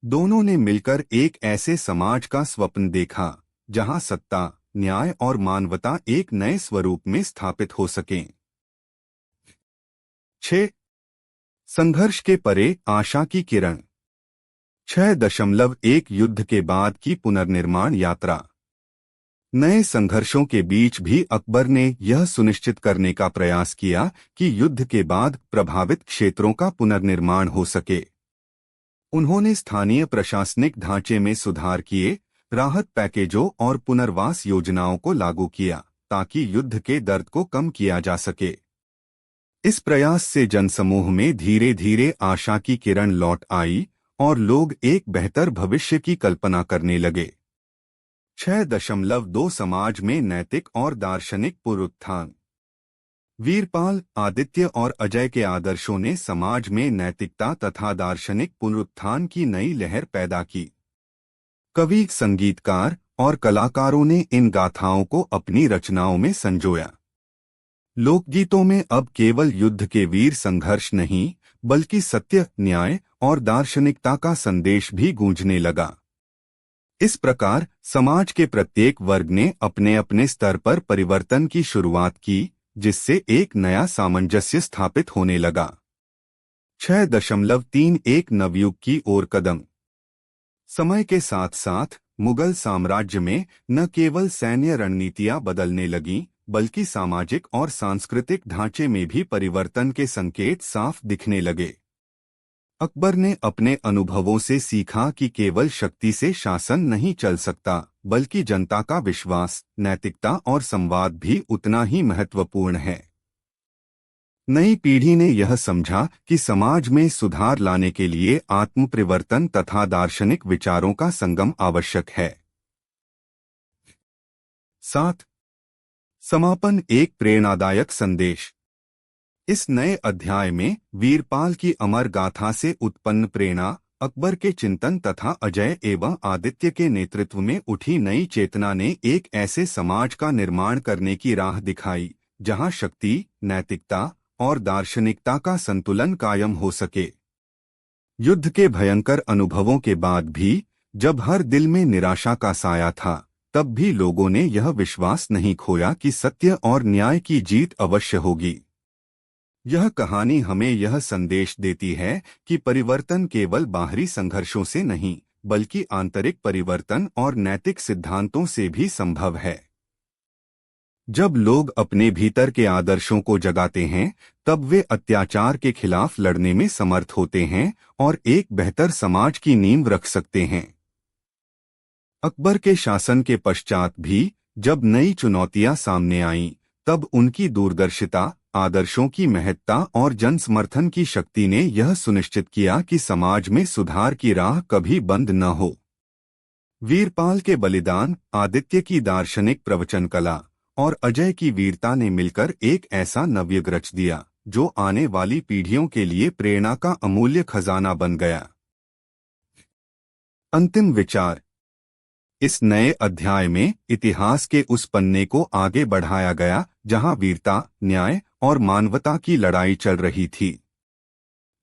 दोनों ने मिलकर एक ऐसे समाज का स्वप्न देखा जहां सत्ता, न्याय और मानवता एक नए स्वरूप में स्थापित हो सकें। 6. संघर्ष के परे आशा की किरण। 6.1 युद्ध के बाद की पुनर्निर्माण यात्रा। नए संघर्षों के बीच भी अकबर ने यह सुनिश्चित करने का प्रयास किया कि युद्ध के बाद प्रभावित क्षेत्रों का पुनर्निर्माण हो सके। उन्होंने स्थानीय प्रशासनिक ढांचे में सुधार किए, राहत पैकेजों और पुनर्वास योजनाओं को लागू किया ताकि युद्ध के दर्द को कम किया जा सके। इस प्रयास से जनसमूह में धीरे धीरे आशा की किरण लौट आई और लोग एक बेहतर भविष्य की कल्पना करने लगे। 6.2 समाज में नैतिक और दार्शनिक पुनरुत्थान। वीरपाल, आदित्य और अजय के आदर्शों ने समाज में नैतिकता तथा दार्शनिक पुनरुत्थान की नई लहर पैदा की। कवि, संगीतकार और कलाकारों ने इन गाथाओं को अपनी रचनाओं में संजोया। लोकगीतों में अब केवल युद्ध के वीर संघर्ष नहीं, बल्कि सत्य, न्याय और दार्शनिकता का संदेश भी गूंजने लगा। इस प्रकार समाज के प्रत्येक वर्ग ने अपने अपने स्तर पर परिवर्तन की शुरुआत की, जिससे एक नया सामंजस्य स्थापित होने लगा। 6.3 एक नवयुग की ओर कदम। समय के साथ साथ मुगल साम्राज्य में न केवल सैन्य रणनीतियां बदलने लगीं, बल्कि सामाजिक और सांस्कृतिक ढांचे में भी परिवर्तन के संकेत साफ दिखने लगे। अकबर ने अपने अनुभवों से सीखा कि केवल शक्ति से शासन नहीं चल सकता, बल्कि जनता का विश्वास, नैतिकता और संवाद भी उतना ही महत्वपूर्ण है। नई पीढ़ी ने यह समझा कि समाज में सुधार लाने के लिए आत्मपरिवर्तन तथा दार्शनिक विचारों का संगम आवश्यक है। 7. समापन, एक प्रेरणादायक संदेश। इस नए अध्याय में वीरपाल की अमर गाथा से उत्पन्न प्रेरणा, अकबर के चिंतन तथा अजय एवं आदित्य के नेतृत्व में उठी नई चेतना ने एक ऐसे समाज का निर्माण करने की राह दिखाई जहां शक्ति, नैतिकता और दार्शनिकता का संतुलन कायम हो सके। युद्ध के भयंकर अनुभवों के बाद भी जब हर दिल में निराशा का साया था, तब भी लोगों ने यह विश्वास नहीं खोया कि सत्य और न्याय की जीत अवश्य होगी। यह कहानी हमें यह संदेश देती है कि परिवर्तन केवल बाहरी संघर्षों से नहीं, बल्कि आंतरिक परिवर्तन और नैतिक सिद्धांतों से भी संभव है। जब लोग अपने भीतर के आदर्शों को जगाते हैं, तब वे अत्याचार के खिलाफ लड़ने में समर्थ होते हैं और एक बेहतर समाज की नींव रख सकते हैं। अकबर के शासन के पश्चात भी जब नई चुनौतियां सामने आईं, तब उनकी दूरदर्शिता, आदर्शों की महत्ता और जनसमर्थन की शक्ति ने यह सुनिश्चित किया कि समाज में सुधार की राह कभी बंद न हो। वीरपाल के बलिदान, आदित्य की दार्शनिक प्रवचन कला और अजय की वीरता ने मिलकर एक ऐसा नवयुग रच दिया जो आने वाली पीढ़ियों के लिए प्रेरणा का अमूल्य खजाना बन गया। अंतिम विचार। इस नए अध्याय में इतिहास के उस पन्ने को आगे बढ़ाया गया जहां वीरता, न्याय और मानवता की लड़ाई चल रही थी।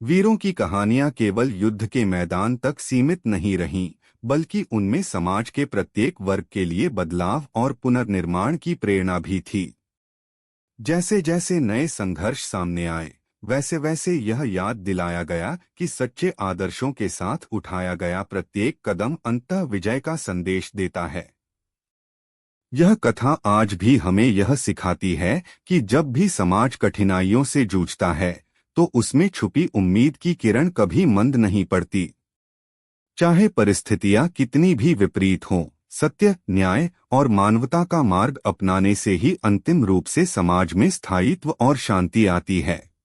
वीरों की कहानियां केवल युद्ध के मैदान तक सीमित नहीं रहीं, बल्कि उनमें समाज के प्रत्येक वर्ग के लिए बदलाव और पुनर्निर्माण की प्रेरणा भी थी। जैसे जैसे नए संघर्ष सामने आए, वैसे वैसे यह याद दिलाया गया कि सच्चे आदर्शों के साथ उठाया गया प्रत्येक कदम अंततः विजय का संदेश देता है। यह कथा आज भी हमें यह सिखाती है कि जब भी समाज कठिनाइयों से जूझता है, तो उसमें छुपी उम्मीद की किरण कभी मंद नहीं पड़ती। चाहे परिस्थितियां कितनी भी विपरीत हों, सत्य, न्याय और मानवता का मार्ग अपनाने से ही अंतिम रूप से समाज में स्थायित्व और शांति आती है।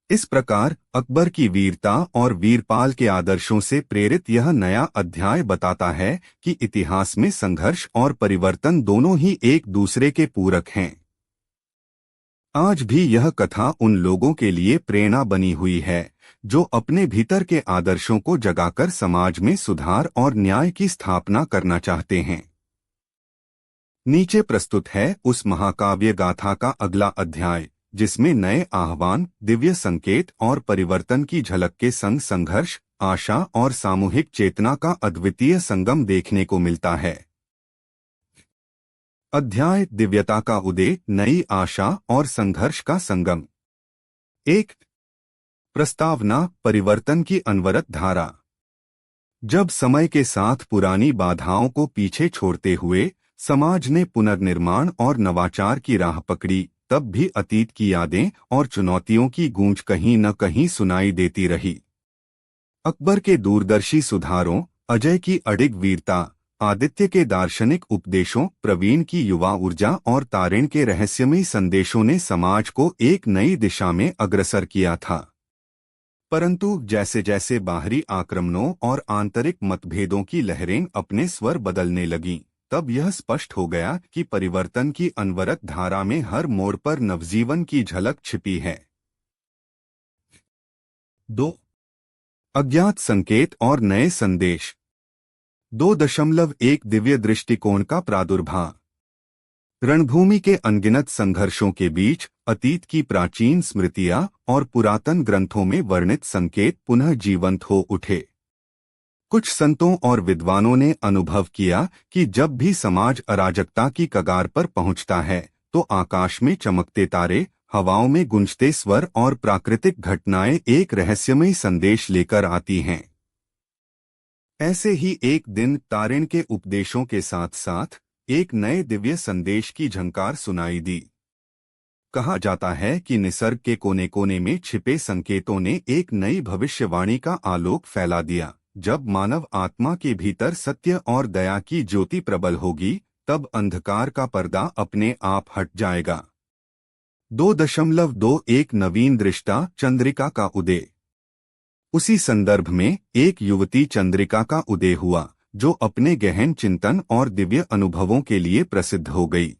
इस प्रकार अकबर की वीरता और वीरपाल के आदर्शों से प्रेरित यह नया अध्याय बताता है कि इतिहास में संघर्ष और परिवर्तन दोनों ही एक दूसरे के पूरक हैं। आज भी यह कथा उन लोगों के लिए प्रेरणा बनी हुई है जो अपने भीतर के आदर्शों को जगाकर समाज में सुधार और न्याय की स्थापना करना चाहते हैं। नीचे प्रस्तुत है उस महाकाव्य गाथा का अगला अध्याय, जिसमें नए आह्वान, दिव्य संकेत और परिवर्तन की झलक के संग संघर्ष, आशा और सामूहिक चेतना का अद्वितीय संगम देखने को मिलता है। अध्याय दिव्यता का उदय, नई आशा और संघर्ष का संगम। 1। प्रस्तावना, परिवर्तन की अनवरत धारा। जब समय के साथ पुरानी बाधाओं को पीछे छोड़ते हुए समाज ने पुनर्निर्माण और नवाचार की राह पकड़ी, तब भी अतीत की यादें और चुनौतियों की गूंज कहीं न कहीं सुनाई देती रही। अकबर के दूरदर्शी सुधारों, अजय की अडिग वीरता, आदित्य के दार्शनिक उपदेशों, प्रवीण की युवा ऊर्जा और तारिण के रहस्यमयी संदेशों ने समाज को एक नई दिशा में अग्रसर किया था। परंतु जैसे जैसे बाहरी आक्रमणों और आंतरिक मतभेदों की लहरें अपने स्वर बदलने लगीं, तब यह स्पष्ट हो गया कि परिवर्तन की अनवरत धारा में हर मोड़ पर नवजीवन की झलक छिपी है। 2। अज्ञात संकेत और नए संदेश। 2.1 दिव्य दृष्टिकोण का प्रादुर्भाव। रणभूमि के अनगिनत संघर्षों के बीच अतीत की प्राचीन स्मृतियां और पुरातन ग्रंथों में वर्णित संकेत पुनः जीवंत हो उठे। कुछ संतों और विद्वानों ने अनुभव किया कि जब भी समाज अराजकता की कगार पर पहुंचता है, तो आकाश में चमकते तारे, हवाओं में गूंजते स्वर और प्राकृतिक घटनाएं एक रहस्यमय संदेश लेकर आती हैं। ऐसे ही एक दिन तारिण के उपदेशों के साथ साथ एक नए दिव्य संदेश की झंकार सुनाई दी। कहा जाता है कि निसर्ग के कोने कोने में छिपे संकेतों ने एक नई भविष्यवाणी का आलोक फैला दिया। जब मानव आत्मा के भीतर सत्य और दया की ज्योति प्रबल होगी, तब अंधकार का पर्दा अपने आप हट जाएगा। 2.21 नवीन दृष्टा, चंद्रिका का उदय। उसी संदर्भ में एक युवती चंद्रिका का उदय हुआ, जो अपने गहन चिंतन और दिव्य अनुभवों के लिए प्रसिद्ध हो गई।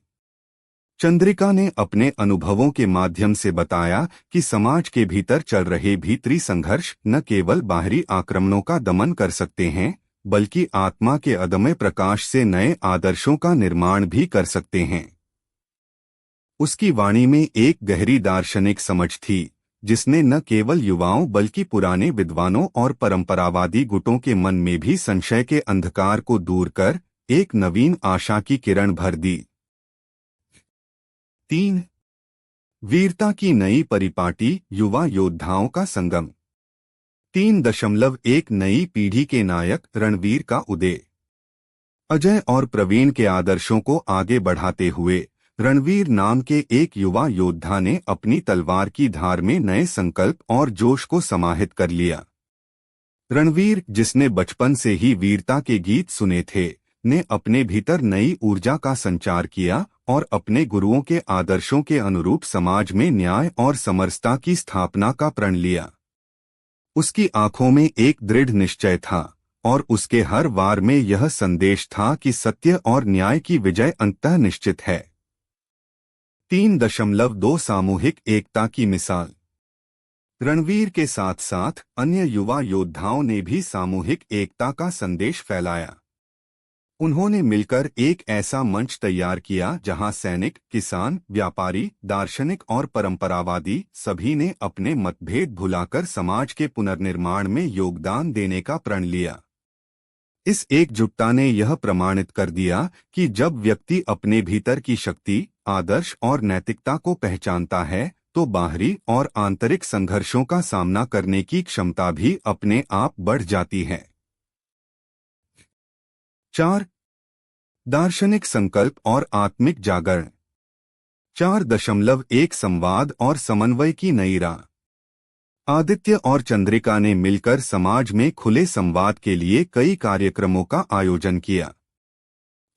चंद्रिका ने अपने अनुभवों के माध्यम से बताया कि समाज के भीतर चल रहे भीतरी संघर्ष न केवल बाहरी आक्रमणों का दमन कर सकते हैं, बल्कि आत्मा के अदम्य प्रकाश से नए आदर्शों का निर्माण भी कर सकते हैं। उसकी वाणी में एक गहरी दार्शनिक समझ थी, जिसने न केवल युवाओं बल्कि पुराने विद्वानों और परंपरावादी गुटों के मन में भी संशय के अंधकार को दूर कर एक नवीन आशा की किरण भर दी। 3। वीरता की नई परिपाटी, युवा योद्धाओं का संगम। 3.1 नई पीढ़ी के नायक, रणवीर का उदय। अजय और प्रवीण के आदर्शों को आगे बढ़ाते हुए रणवीर नाम के एक युवा योद्धा ने अपनी तलवार की धार में नए संकल्प और जोश को समाहित कर लिया। रणवीर, जिसने बचपन से ही वीरता के गीत सुने थे, ने अपने भीतर नई ऊर्जा का संचार किया और अपने गुरुओं के आदर्शों के अनुरूप समाज में न्याय और समरसता की स्थापना का प्रण लिया। उसकी आंखों में एक दृढ़ निश्चय था और उसके हर वार में यह संदेश था कि सत्य और न्याय की विजय अंततः निश्चित है। 3.2 सामूहिक एकता की मिसाल। रणवीर के साथ साथ अन्य युवा योद्धाओं ने भी सामूहिक एकता का संदेश फैलाया। उन्होंने मिलकर एक ऐसा मंच तैयार किया जहां सैनिक, किसान, व्यापारी, दार्शनिक और परंपरावादी सभी ने अपने मतभेद भुलाकर समाज के पुनर्निर्माण में योगदान देने का प्रण लिया। इस एकजुटता ने यह प्रमाणित कर दिया कि जब व्यक्ति अपने भीतर की शक्ति, आदर्श और नैतिकता को पहचानता है, तो बाहरी और आंतरिक संघर्षों का सामना करने की क्षमता भी अपने आप बढ़ जाती है। 4. दार्शनिक संकल्प और आत्मिक जागरण। 4.1 संवाद और समन्वय की नई राह। आदित्य और चंद्रिका ने मिलकर समाज में खुले संवाद के लिए कई कार्यक्रमों का आयोजन किया।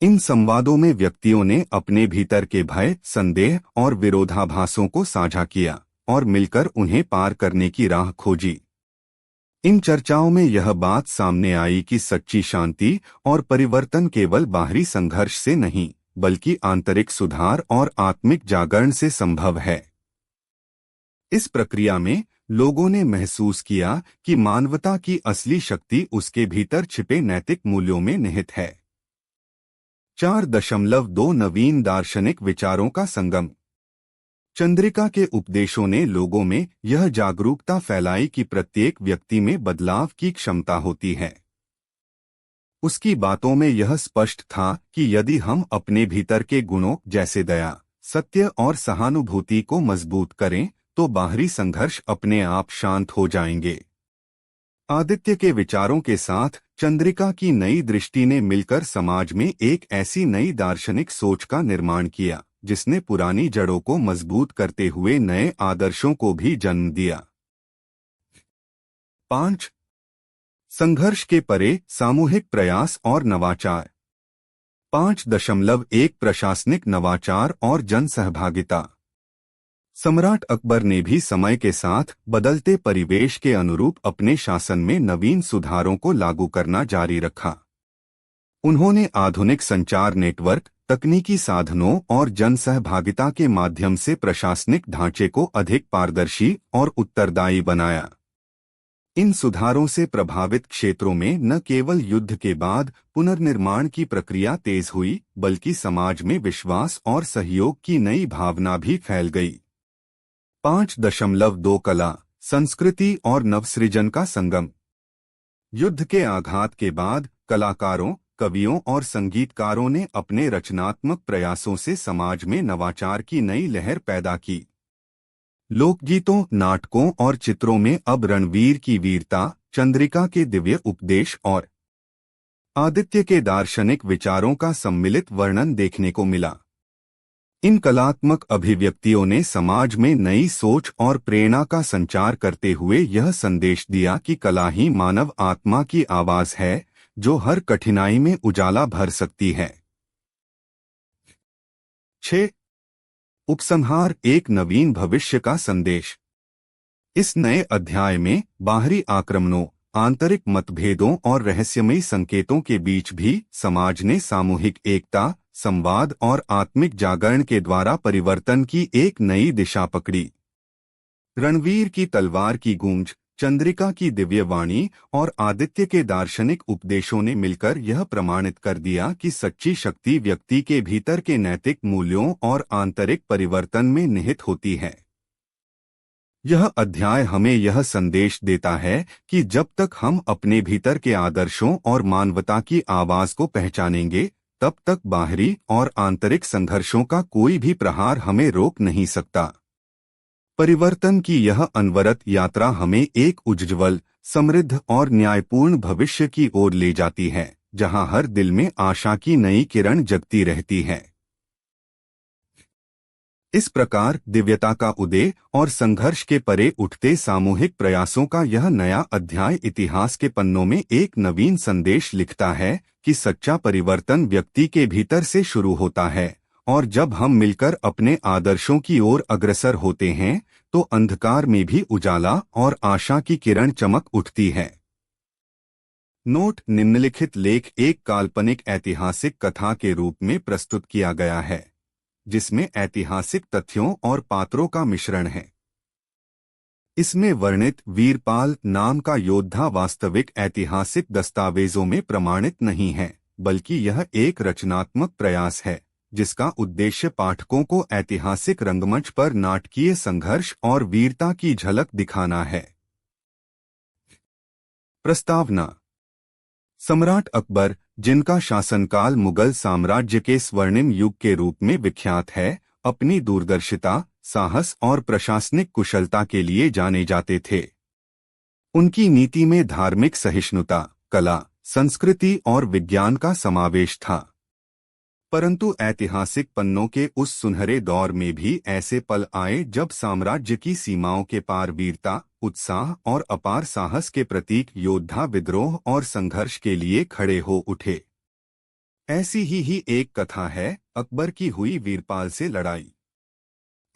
इन संवादों में व्यक्तियों ने अपने भीतर के भय, संदेह और विरोधाभासों को साझा किया और मिलकर उन्हें पार करने की राह खोजी। इन चर्चाओं में यह बात सामने आई कि सच्ची शांति और परिवर्तन केवल बाहरी संघर्ष से नहीं, बल्कि आंतरिक सुधार और आत्मिक जागरण से संभव है। इस प्रक्रिया में लोगों ने महसूस किया कि मानवता की असली शक्ति उसके भीतर छिपे नैतिक मूल्यों में निहित है। 4.2 नवीन दार्शनिक विचारों का संगम। चंद्रिका के उपदेशों ने लोगों में यह जागरूकता फैलाई कि प्रत्येक व्यक्ति में बदलाव की क्षमता होती है। उसकी बातों में यह स्पष्ट था कि यदि हम अपने भीतर के गुणों जैसे दया, सत्य और सहानुभूति को मजबूत करें तो बाहरी संघर्ष अपने आप शांत हो जाएंगे। आदित्य के विचारों के साथ चंद्रिका की नई दृष्टि ने मिलकर समाज में एक ऐसी नई दार्शनिक सोच का निर्माण किया जिसने पुरानी जड़ों को मजबूत करते हुए नए आदर्शों को भी जन्म दिया। 5. संघर्ष के परे सामूहिक प्रयास और नवाचार। 5.1 प्रशासनिक नवाचार और जन सहभागिता। सम्राट अकबर ने भी समय के साथ बदलते परिवेश के अनुरूप अपने शासन में नवीन सुधारों को लागू करना जारी रखा। उन्होंने आधुनिक संचार नेटवर्क, तकनीकी साधनों और जन सहभागिता के माध्यम से प्रशासनिक ढांचे को अधिक पारदर्शी और उत्तरदायी बनाया। इन सुधारों से प्रभावित क्षेत्रों में न केवल युद्ध के बाद पुनर्निर्माण की प्रक्रिया तेज हुई, बल्कि समाज में विश्वास और सहयोग की नई भावना भी फैल गई। 5.2 कला, संस्कृति और नवसृजन का संगम। युद्ध के आघात के बाद कलाकारों, कवियों और संगीतकारों ने अपने रचनात्मक प्रयासों से समाज में नवाचार की नई लहर पैदा की। लोकगीतों, नाटकों और चित्रों में अब रणवीर की वीरता, चंद्रिका के दिव्य उपदेश और आदित्य के दार्शनिक विचारों का सम्मिलित वर्णन देखने को मिला। इन कलात्मक अभिव्यक्तियों ने समाज में नई सोच और प्रेरणा का संचार करते हुए यह संदेश दिया कि कला ही मानव आत्मा की आवाज है जो हर कठिनाई में उजाला भर सकती है। 6. उपसंहार, एक नवीन भविष्य का संदेश। इस नए अध्याय में बाहरी आक्रमणों, आंतरिक मतभेदों और रहस्यमयी संकेतों के बीच भी समाज ने सामूहिक एकता, संवाद और आत्मिक जागरण के द्वारा परिवर्तन की एक नई दिशा पकड़ी। रणवीर की तलवार की गूंज, चंद्रिका की दिव्य वाणी और आदित्य के दार्शनिक उपदेशों ने मिलकर यह प्रमाणित कर दिया कि सच्ची शक्ति व्यक्ति के भीतर के नैतिक मूल्यों और आंतरिक परिवर्तन में निहित होती है। यह अध्याय हमें यह संदेश देता है कि जब तक हम अपने भीतर के आदर्शों और मानवता की आवाज को पहचानेंगे, तब तक बाहरी और आंतरिक संघर्षों का कोई भी प्रहार हमें रोक नहीं सकता। परिवर्तन की यह अनवरत यात्रा हमें एक उज्ज्वल, समृद्ध और न्यायपूर्ण भविष्य की ओर ले जाती है, जहां हर दिल में आशा की नई किरण जगती रहती है। इस प्रकार दिव्यता का उदय और संघर्ष के परे उठते सामूहिक प्रयासों का यह नया अध्याय इतिहास के पन्नों में एक नवीन संदेश लिखता है कि सच्चा परिवर्तन व्यक्ति के भीतर से शुरू होता है, और जब हम मिलकर अपने आदर्शों की ओर अग्रसर होते हैं तो अंधकार में भी उजाला और आशा की किरण चमक उठती है। नोट: निम्नलिखित लेख एक काल्पनिक ऐतिहासिक कथा के रूप में प्रस्तुत किया गया है, जिसमें ऐतिहासिक तथ्यों और पात्रों का मिश्रण है। इसमें वर्णित वीरपाल नाम का योद्धा वास्तविक ऐतिहासिक दस्तावेजों में प्रमाणित नहीं है, बल्कि यह एक रचनात्मक प्रयास है जिसका उद्देश्य पाठकों को ऐतिहासिक रंगमंच पर नाटकीय संघर्ष और वीरता की झलक दिखाना है। प्रस्तावना: सम्राट अकबर, जिनका शासनकाल मुगल साम्राज्य के स्वर्णिम युग के रूप में विख्यात है, अपनी दूरदर्शिता, साहस और प्रशासनिक कुशलता के लिए जाने जाते थे। उनकी नीति में धार्मिक सहिष्णुता, कला, संस्कृति और विज्ञान का समावेश था। परंतु ऐतिहासिक पन्नों के उस सुनहरे दौर में भी ऐसे पल आए जब साम्राज्य की सीमाओं के पार वीरता, उत्साह और अपार साहस के प्रतीक योद्धा विद्रोह और संघर्ष के लिए खड़े हो उठे। ऐसी ही एक कथा है अकबर की हुई वीरपाल से लड़ाई।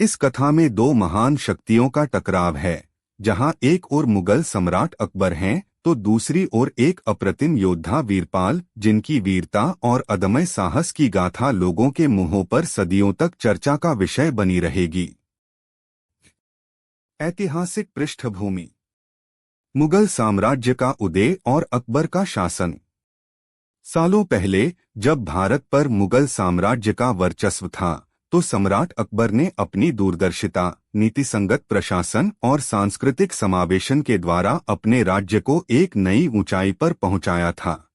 इस कथा में दो महान शक्तियों का टकराव है, जहां एक ओर मुगल सम्राट अकबर हैं तो दूसरी ओर एक अप्रतिम योद्धा वीरपाल, जिनकी वीरता और अदम्य साहस की गाथा लोगों के मुंहों पर सदियों तक चर्चा का विषय बनी रहेगी। ऐतिहासिक पृष्ठभूमि: मुगल साम्राज्य का उदय और अकबर का शासन। सालों पहले जब भारत पर मुगल साम्राज्य का वर्चस्व था, तो सम्राट अकबर ने अपनी दूरदर्शिता, नीतिसंगत प्रशासन और सांस्कृतिक समावेशन के द्वारा अपने राज्य को एक नई ऊंचाई पर पहुंचाया था।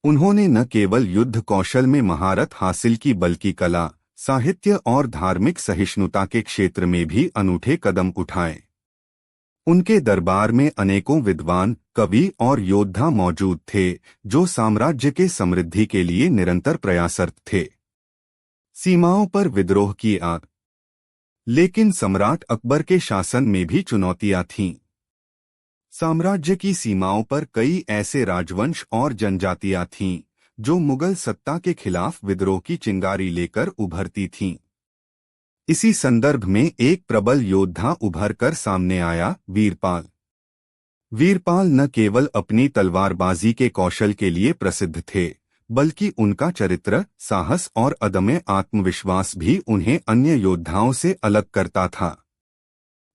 उन्होंने न केवल युद्ध कौशल में महारत हासिल की बल्कि कला, साहित्य और धार्मिक सहिष्णुता के क्षेत्र में भी अनूठे कदम उठाए। उनके दरबार में अनेकों विद्वान, कवि और योद्धा मौजूद थे, जो साम्राज्य के समृद्धि के लिए निरंतर प्रयासरत थे। सीमाओं पर विद्रोह की आग। लेकिन सम्राट अकबर के शासन में भी चुनौतियां थीं। साम्राज्य की सीमाओं पर कई ऐसे राजवंश और जनजातियां थीं, जो मुगल सत्ता के खिलाफ विद्रोह की चिंगारी लेकर उभरती थीं। इसी संदर्भ में एक प्रबल योद्धा उभर कर सामने आया, वीरपाल। वीरपाल न केवल अपनी तलवारबाजी के कौशल के लिए प्रसिद्ध थे, बल्कि उनका चरित्र, साहस और अदम्य आत्मविश्वास भी उन्हें अन्य योद्धाओं से अलग करता था।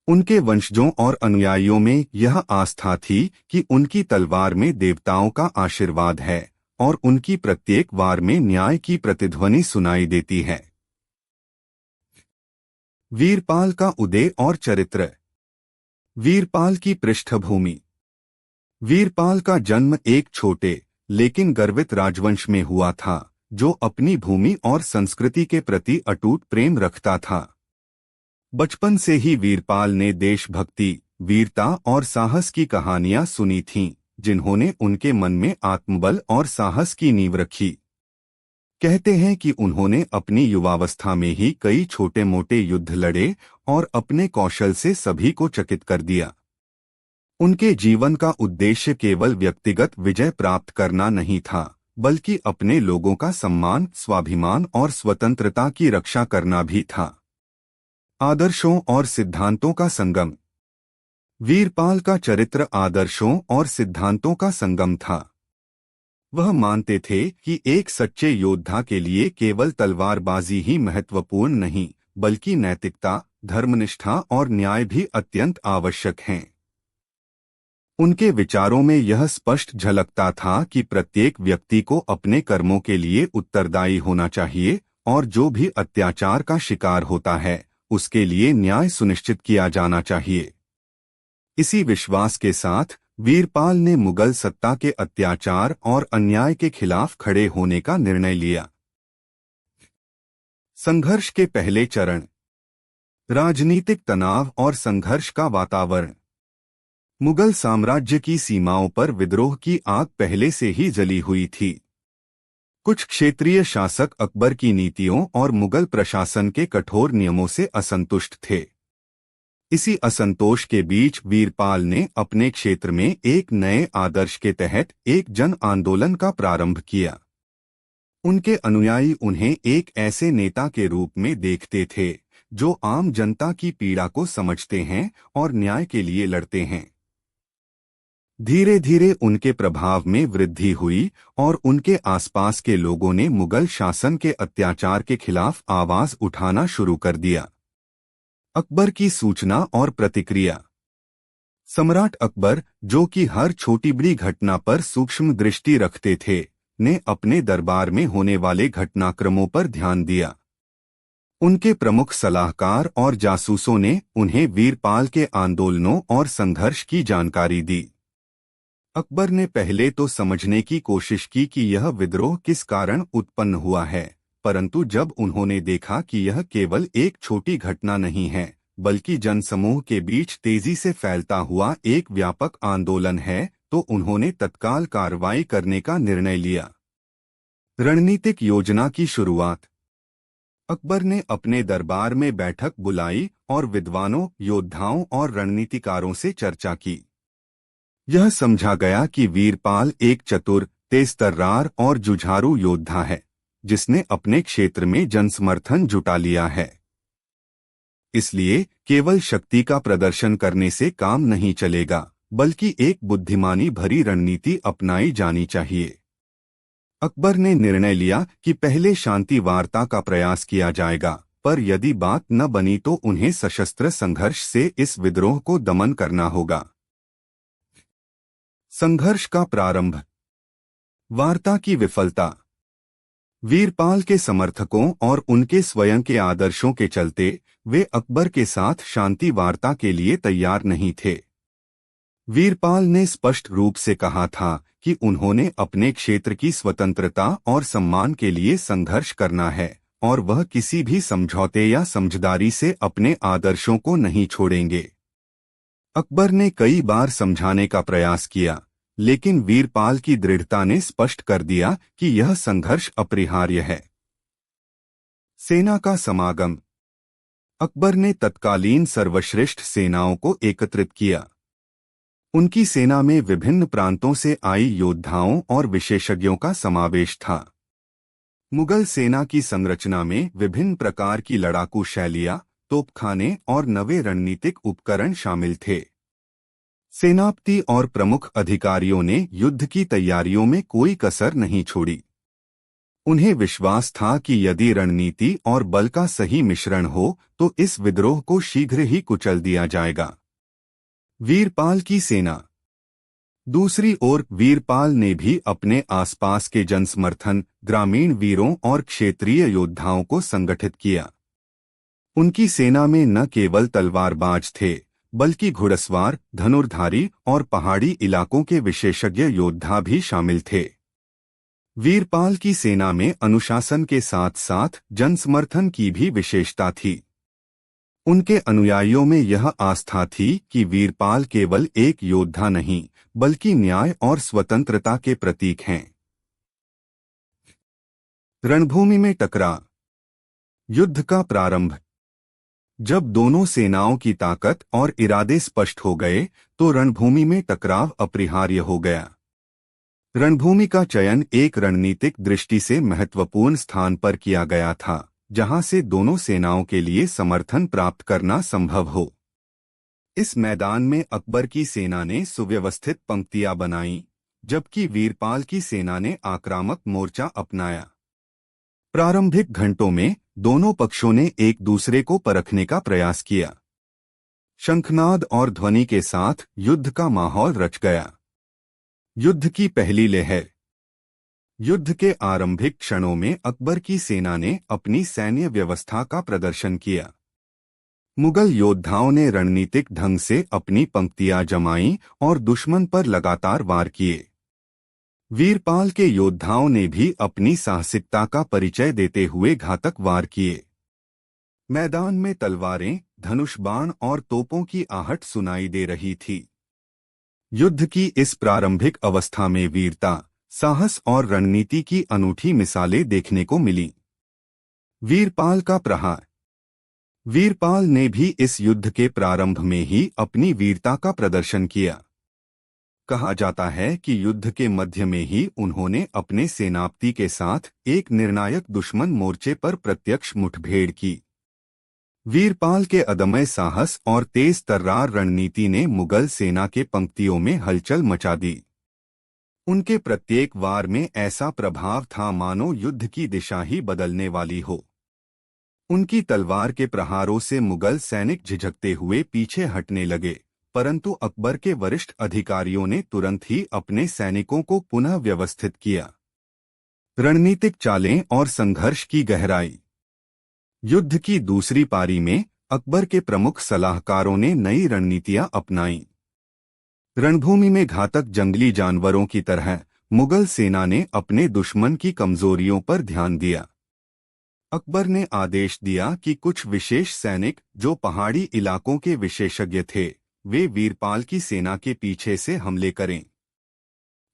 उनके वंशजों और अनुयायियों में यह आस्था थी कि उनकी तलवार में देवताओं का आशीर्वाद है और उनकी प्रत्येक वार में न्याय की प्रतिध्वनि सुनाई देती है। वीरपाल का उदय और चरित्र। वीरपाल की पृष्ठभूमि। वीरपाल का जन्म एक छोटे लेकिन गर्वित राजवंश में हुआ था, जो अपनी भूमि और संस्कृति के प्रति अटूट प्रेम रखता था। बचपन से ही वीरपाल ने देशभक्ति, वीरता और साहस की कहानियां सुनी थीं, जिन्होंने उनके मन में आत्मबल और साहस की नींव रखी। कहते हैं कि उन्होंने अपनी युवावस्था में ही कई छोटे-मोटे युद्ध लड़े और अपने कौशल से सभी को चकित कर दिया। उनके जीवन का उद्देश्य केवल व्यक्तिगत विजय प्राप्त करना नहीं था, बल्कि अपने लोगों का सम्मान, स्वाभिमान और स्वतंत्रता की रक्षा करना भी था। आदर्शों और सिद्धांतों का संगम। वीरपाल का चरित्र आदर्शों और सिद्धांतों का संगम था। वह मानते थे कि एक सच्चे योद्धा के लिए केवल तलवारबाजी ही महत्वपूर्ण नहीं, बल्कि नैतिकता, धर्मनिष्ठा और न्याय भी अत्यंत आवश्यक हैं। उनके विचारों में यह स्पष्ट झलकता था कि प्रत्येक व्यक्ति को अपने कर्मों के लिए उत्तरदायी होना चाहिए और जो भी अत्याचार का शिकार होता है, उसके लिए न्याय सुनिश्चित किया जाना चाहिए। इसी विश्वास के साथ वीरपाल ने मुगल सत्ता के अत्याचार और अन्याय के खिलाफ खड़े होने का निर्णय लिया। संघर्ष के पहले चरण। राजनीतिक तनाव और संघर्ष का वातावरण। मुगल साम्राज्य की सीमाओं पर विद्रोह की आग पहले से ही जली हुई थी। कुछ क्षेत्रीय शासक अकबर की नीतियों और मुगल प्रशासन के कठोर नियमों से असंतुष्ट थे। इसी असंतोष के बीच वीरपाल ने अपने क्षेत्र में एक नए आदर्श के तहत एक जन आंदोलन का प्रारंभ किया। उनके अनुयायी उन्हें एक ऐसे नेता के रूप में देखते थे, जो आम जनता की पीड़ा को समझते हैं और न्याय के लिए लड़ते हैं। धीरे धीरे उनके प्रभाव में वृद्धि हुई और उनके आसपास के लोगों ने मुगल शासन के अत्याचार के खिलाफ आवाज उठाना शुरू कर दिया। अकबर की सूचना और प्रतिक्रिया। सम्राट अकबर, जो कि हर छोटी बड़ी घटना पर सूक्ष्म दृष्टि रखते थे, ने अपने दरबार में होने वाले घटनाक्रमों पर ध्यान दिया। उनके प्रमुख सलाहकार और जासूसों ने उन्हें वीरपाल के आंदोलनों और संघर्ष की जानकारी दी। अकबर ने पहले तो समझने की कोशिश की कि यह विद्रोह किस कारण उत्पन्न हुआ है, परंतु जब उन्होंने देखा कि यह केवल एक छोटी घटना नहीं है, बल्कि जनसमूह के बीच तेजी से फैलता हुआ एक व्यापक आंदोलन है, तो उन्होंने तत्काल कार्रवाई करने का निर्णय लिया। रणनीतिक योजना की शुरुआत। अकबर ने अपने दरबार में बैठक बुलाई और विद्वानों, योद्धाओं और रणनीतिकारों से चर्चा की। यह समझा गया कि वीरपाल एक चतुर, तेज-तर्रार और जुझारू योद्धा है, जिसने अपने क्षेत्र में जनसमर्थन जुटा लिया है। इसलिए केवल शक्ति का प्रदर्शन करने से काम नहीं चलेगा, बल्कि एक बुद्धिमानी भरी रणनीति अपनाई जानी चाहिए। अकबर ने निर्णय लिया कि पहले शांति वार्ता का प्रयास किया जाएगा, पर यदि बात न बनी तो उन्हें सशस्त्र संघर्ष से इस विद्रोह को दमन करना होगा। संघर्ष का प्रारंभ। वार्ता की विफलता। वीरपाल के समर्थकों और उनके स्वयं के आदर्शों के चलते वे अकबर के साथ शांति वार्ता के लिए तैयार नहीं थे। वीरपाल ने स्पष्ट रूप से कहा था कि उन्होंने अपने क्षेत्र की स्वतंत्रता और सम्मान के लिए संघर्ष करना है और वह किसी भी समझौते या समझदारी से अपने आदर्शों को नहीं छोड़ेंगे। अकबर ने कई बार समझाने का प्रयास किया, लेकिन वीरपाल की दृढ़ता ने स्पष्ट कर दिया कि यह संघर्ष अपरिहार्य है। सेना का समागम। अकबर ने तत्कालीन सर्वश्रेष्ठ सेनाओं को एकत्रित किया। उनकी सेना में विभिन्न प्रांतों से आई योद्धाओं और विशेषज्ञों का समावेश था। मुगल सेना की संरचना में विभिन्न प्रकार की लड़ाकू शैलियां, तोपखाने और नवे रणनीतिक उपकरण शामिल थे। सेनापति और प्रमुख अधिकारियों ने युद्ध की तैयारियों में कोई कसर नहीं छोड़ी। उन्हें विश्वास था कि यदि रणनीति और बल का सही मिश्रण हो तो इस विद्रोह को शीघ्र ही कुचल दिया जाएगा। वीरपाल की सेना। दूसरी ओर वीरपाल ने भी अपने आसपास के जनसमर्थन, ग्रामीण वीरों और क्षेत्रीय योद्धाओं को संगठित किया। उनकी सेना में न केवल तलवारबाज थे, बल्कि घुड़सवार, धनुर्धारी और पहाड़ी इलाकों के विशेषज्ञ योद्धा भी शामिल थे। वीरपाल की सेना में अनुशासन के साथ साथ जनसमर्थन की भी विशेषता थी। उनके अनुयायियों में यह आस्था थी कि वीरपाल केवल एक योद्धा नहीं, बल्कि न्याय और स्वतंत्रता के प्रतीक हैं। रणभूमि में टकराव। युद्ध का प्रारंभ। जब दोनों सेनाओं की ताकत और इरादे स्पष्ट हो गए तो रणभूमि में टकराव अपरिहार्य हो गया। रणभूमि का चयन एक रणनीतिक दृष्टि से महत्वपूर्ण स्थान पर किया गया था, जहां से दोनों सेनाओं के लिए समर्थन प्राप्त करना संभव हो। इस मैदान में अकबर की सेना ने सुव्यवस्थित पंक्तियां बनाईं, जबकि वीरपाल की सेना ने आक्रामक मोर्चा अपनाया। प्रारंभिक घंटों में दोनों पक्षों ने एक दूसरे को परखने का प्रयास किया। शंखनाद और ध्वनि के साथ युद्ध का माहौल रच गया। युद्ध की पहली लहर। युद्ध के आरंभिक क्षणों में अकबर की सेना ने अपनी सैन्य व्यवस्था का प्रदर्शन किया। मुगल योद्धाओं ने रणनीतिक ढंग से अपनी पंक्तियां जमाईं और दुश्मन पर लगातार वार किए। वीरपाल के योद्धाओं ने भी अपनी साहसिकता का परिचय देते हुए घातक वार किए। मैदान में तलवारें, धनुष बाण और तोपों की आहट सुनाई दे रही थी। युद्ध की इस प्रारंभिक अवस्था में वीरता, साहस और रणनीति की अनूठी मिसालें देखने को मिली। वीरपाल का प्रहार। वीरपाल ने भी इस युद्ध के प्रारंभ में ही अपनी वीरता का प्रदर्शन किया। कहा जाता है कि युद्ध के मध्य में ही उन्होंने अपने सेनापति के साथ एक निर्णायक दुश्मन मोर्चे पर प्रत्यक्ष मुठभेड़ की। वीरपाल के अदम्य साहस और तेज तर्रार रणनीति ने मुगल सेना के पंक्तियों में हलचल मचा दी। उनके प्रत्येक वार में ऐसा प्रभाव था मानो युद्ध की दिशा ही बदलने वाली हो। उनकी तलवार के प्रहारों से मुगल सैनिक झिझकते हुए पीछे हटने लगे, परंतु अकबर के वरिष्ठ अधिकारियों ने तुरंत ही अपने सैनिकों को पुनः व्यवस्थित किया। रणनीतिक चालें और संघर्ष की गहराई। युद्ध की दूसरी पारी में अकबर के प्रमुख सलाहकारों ने नई रणनीतियां अपनाईं। रणभूमि में घातक जंगली जानवरों की तरह मुगल सेना ने अपने दुश्मन की कमजोरियों पर ध्यान दिया। अकबर ने आदेश दिया कि कुछ विशेष सैनिक जो पहाड़ी इलाकों के विशेषज्ञ थे, वे वीरपाल की सेना के पीछे से हमले करें।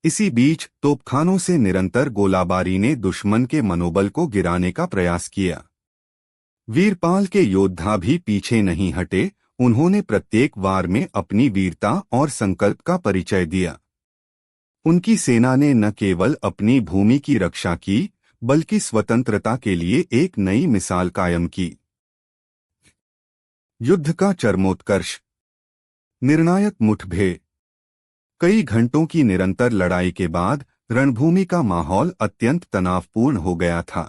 इसी बीच तोपखानों से निरंतर गोलाबारी ने दुश्मन के मनोबल को गिराने का प्रयास किया। वीरपाल के योद्धा भी पीछे नहीं हटे। उन्होंने प्रत्येक वार में अपनी वीरता और संकल्प का परिचय दिया। उनकी सेना ने न केवल अपनी भूमि की रक्षा की, बल्कि स्वतंत्रता के लिए एक नई मिसाल कायम की। युद्ध का चरमोत्कर्ष। निर्णायक मुठभेड़। कई घंटों की निरंतर लड़ाई के बाद रणभूमि का माहौल अत्यंत तनावपूर्ण हो गया था।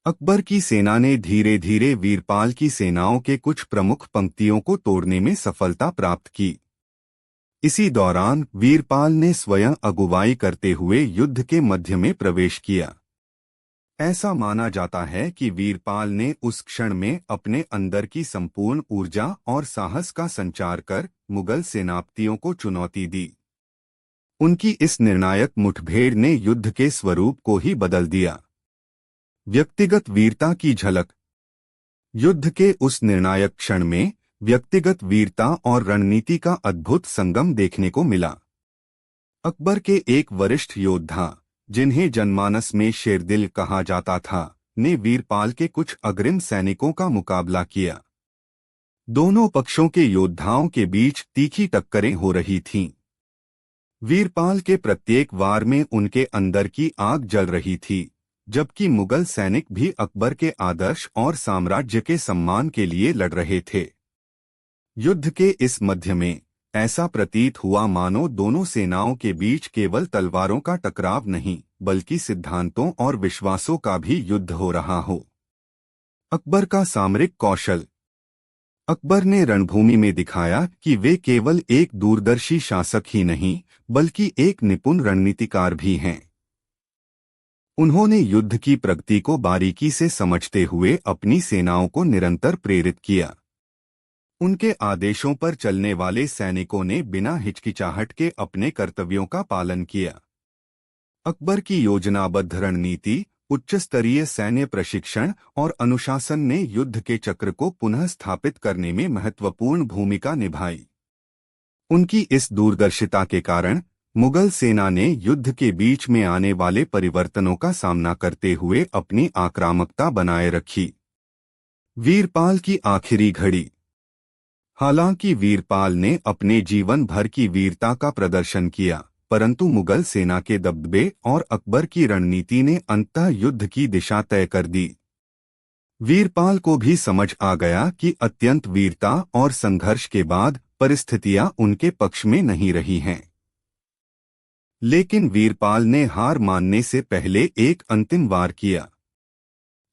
अकबर की सेना ने धीरे धीरे वीरपाल की सेनाओं के कुछ प्रमुख पंक्तियों को तोड़ने में सफलता प्राप्त की। इसी दौरान वीरपाल ने स्वयं अगुवाई करते हुए युद्ध के मध्य में प्रवेश किया। ऐसा माना जाता है कि वीरपाल ने उस क्षण में अपने अंदर की संपूर्ण ऊर्जा और साहस का संचार कर मुगल सेनापतियों को चुनौती दी। उनकी इस निर्णायक मुठभेड़ ने युद्ध के स्वरूप को ही बदल दिया। व्यक्तिगत वीरता की झलक। युद्ध के उस निर्णायक क्षण में व्यक्तिगत वीरता और रणनीति का अद्भुत संगम देखने को मिला। अकबर के एक वरिष्ठ योद्धा, जिन्हें जनमानस में शेरदिल कहा जाता था, ने वीरपाल के कुछ अग्रिम सैनिकों का मुकाबला किया। दोनों पक्षों के योद्धाओं के बीच तीखी टक्करें हो रही थीं। वीरपाल के प्रत्येक वार में उनके अंदर की आग जल रही थी, जबकि मुगल सैनिक भी अकबर के आदर्श और साम्राज्य के सम्मान के लिए लड़ रहे थे। युद्ध के इस मध्य में ऐसा प्रतीत हुआ मानो दोनों सेनाओं के बीच केवल तलवारों का टकराव नहीं, बल्कि सिद्धांतों और विश्वासों का भी युद्ध हो रहा हो। अकबर का सामरिक कौशल। अकबर ने रणभूमि में दिखाया कि वे केवल एक दूरदर्शी शासक ही नहीं, बल्कि एक निपुण रणनीतिकार भी हैं। उन्होंने युद्ध की प्रगति को बारीकी से समझते हुए अपनी सेनाओं को निरंतर प्रेरित किया। उनके आदेशों पर चलने वाले सैनिकों ने बिना हिचकिचाहट के अपने कर्तव्यों का पालन किया। अकबर की योजनाबद्ध रणनीति, उच्च स्तरीय सैन्य प्रशिक्षण और अनुशासन ने युद्ध के चक्र को पुनः स्थापित करने में महत्वपूर्ण भूमिका निभाई। उनकी इस दूरदर्शिता के कारण मुगल सेना ने युद्ध के बीच में आने वाले परिवर्तनों का सामना करते हुए अपनी आक्रामकता बनाए रखी। वीरपाल की आखिरी घड़ी। हालांकि वीरपाल ने अपने जीवन भर की वीरता का प्रदर्शन किया, परंतु मुगल सेना के दबदबे और अकबर की रणनीति ने अंततः युद्ध की दिशा तय कर दी। वीरपाल को भी समझ आ गया कि अत्यंत वीरता और संघर्ष के बाद परिस्थितियां उनके पक्ष में नहीं रही हैं। लेकिन वीरपाल ने हार मानने से पहले एक अंतिम वार किया।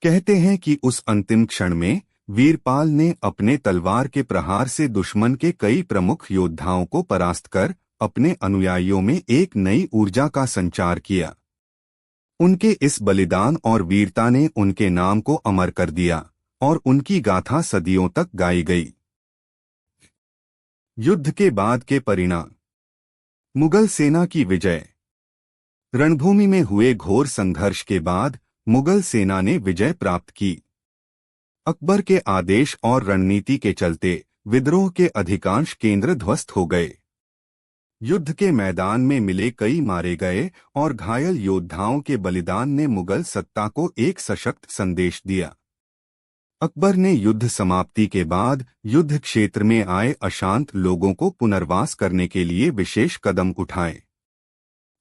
कहते हैं कि उस अंतिम क्षण में वीरपाल ने अपने तलवार के प्रहार से दुश्मन के कई प्रमुख योद्धाओं को परास्त कर अपने अनुयायियों में एक नई ऊर्जा का संचार किया। उनके इस बलिदान और वीरता ने उनके नाम को अमर कर दिया और उनकी गाथा सदियों तक गाई गई। युद्ध के बाद के परिणाम। मुगल सेना की विजय। रणभूमि में हुए घोर संघर्ष के बाद मुगल सेना ने विजय प्राप्त की। अकबर के आदेश और रणनीति के चलते विद्रोह के अधिकांश केंद्र ध्वस्त हो गए। युद्ध के मैदान में मिले कई मारे गए और घायल योद्धाओं के बलिदान ने मुगल सत्ता को एक सशक्त संदेश दिया। अकबर ने युद्ध समाप्ति के बाद युद्ध क्षेत्र में आए अशांत लोगों को पुनर्वास करने के लिए विशेष कदम उठाए।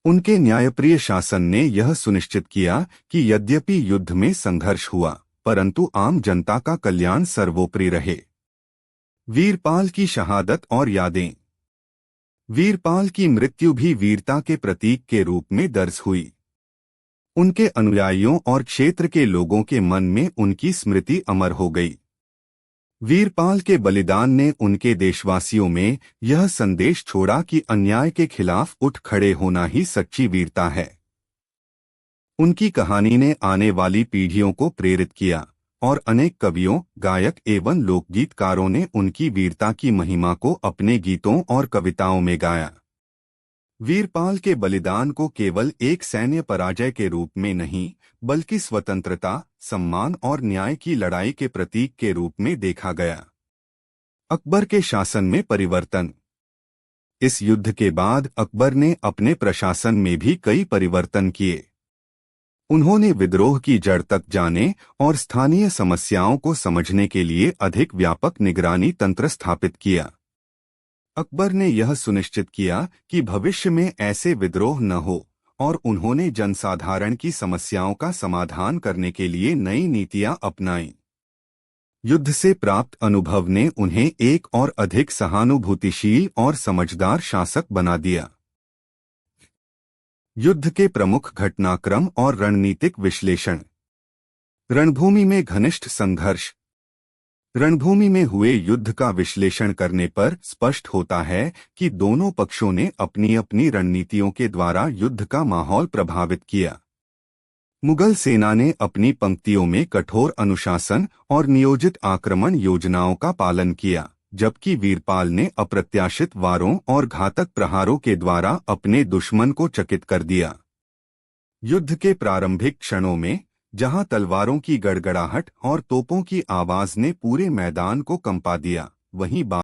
उनके न्यायप्रिय शासन ने यह सुनिश्चित किया कि यद्यपि युद्ध में संघर्ष हुआ, परंतु आम जनता का कल्याण सर्वोपरि रहे। वीरपाल की शहादत और यादें। वीरपाल की मृत्यु भी वीरता के प्रतीक के रूप में दर्ज हुई। उनके अनुयायियों और क्षेत्र के लोगों के मन में उनकी स्मृति अमर हो गई। वीरपाल के बलिदान ने उनके देशवासियों में यह संदेश छोड़ा कि अन्याय के खिलाफ उठ खड़े होना ही सच्ची वीरता है। उनकी कहानी ने आने वाली पीढ़ियों को प्रेरित किया और अनेक कवियों, गायक एवं लोकगीतकारों ने उनकी वीरता की महिमा को अपने गीतों और कविताओं में गाया। वीरपाल के बलिदान को केवल एक सैन्य पराजय के रूप में नहीं, बल्कि स्वतंत्रता, सम्मान और न्याय की लड़ाई के प्रतीक के रूप में देखा गया। अकबर के शासन में परिवर्तन। इस युद्ध के बाद अकबर ने अपने प्रशासन में भी कई परिवर्तन किए। उन्होंने विद्रोह की जड़ तक जाने और स्थानीय समस्याओं को समझने के लिए अधिक व्यापक निगरानी तंत्र स्थापित किया। अकबर ने यह सुनिश्चित किया कि भविष्य में ऐसे विद्रोह न हो और उन्होंने जनसाधारण की समस्याओं का समाधान करने के लिए नई नीतियां अपनाईं। युद्ध से प्राप्त अनुभव ने उन्हें एक और अधिक सहानुभूतिशील और समझदार शासक बना दिया। युद्ध के प्रमुख घटनाक्रम और रणनीतिक विश्लेषण। रणभूमि में घनिष्ठ संघर्ष। रणभूमि में हुए युद्ध का विश्लेषण करने पर स्पष्ट होता है कि दोनों पक्षों ने अपनी अपनी रणनीतियों के द्वारा युद्ध का माहौल प्रभावित किया। मुगल सेना ने अपनी पंक्तियों में कठोर अनुशासन और नियोजित आक्रमण योजनाओं का पालन किया, जबकि वीरपाल ने अप्रत्याशित वारों और घातक प्रहारों के द्वारा अपने दुश्मन को चकित कर दिया। युद्ध के प्रारंभिक क्षणों में, जहां तलवारों की गड़गड़ाहट और तोपों की आवाज ने पूरे मैदान को कंपा दिया, वहीं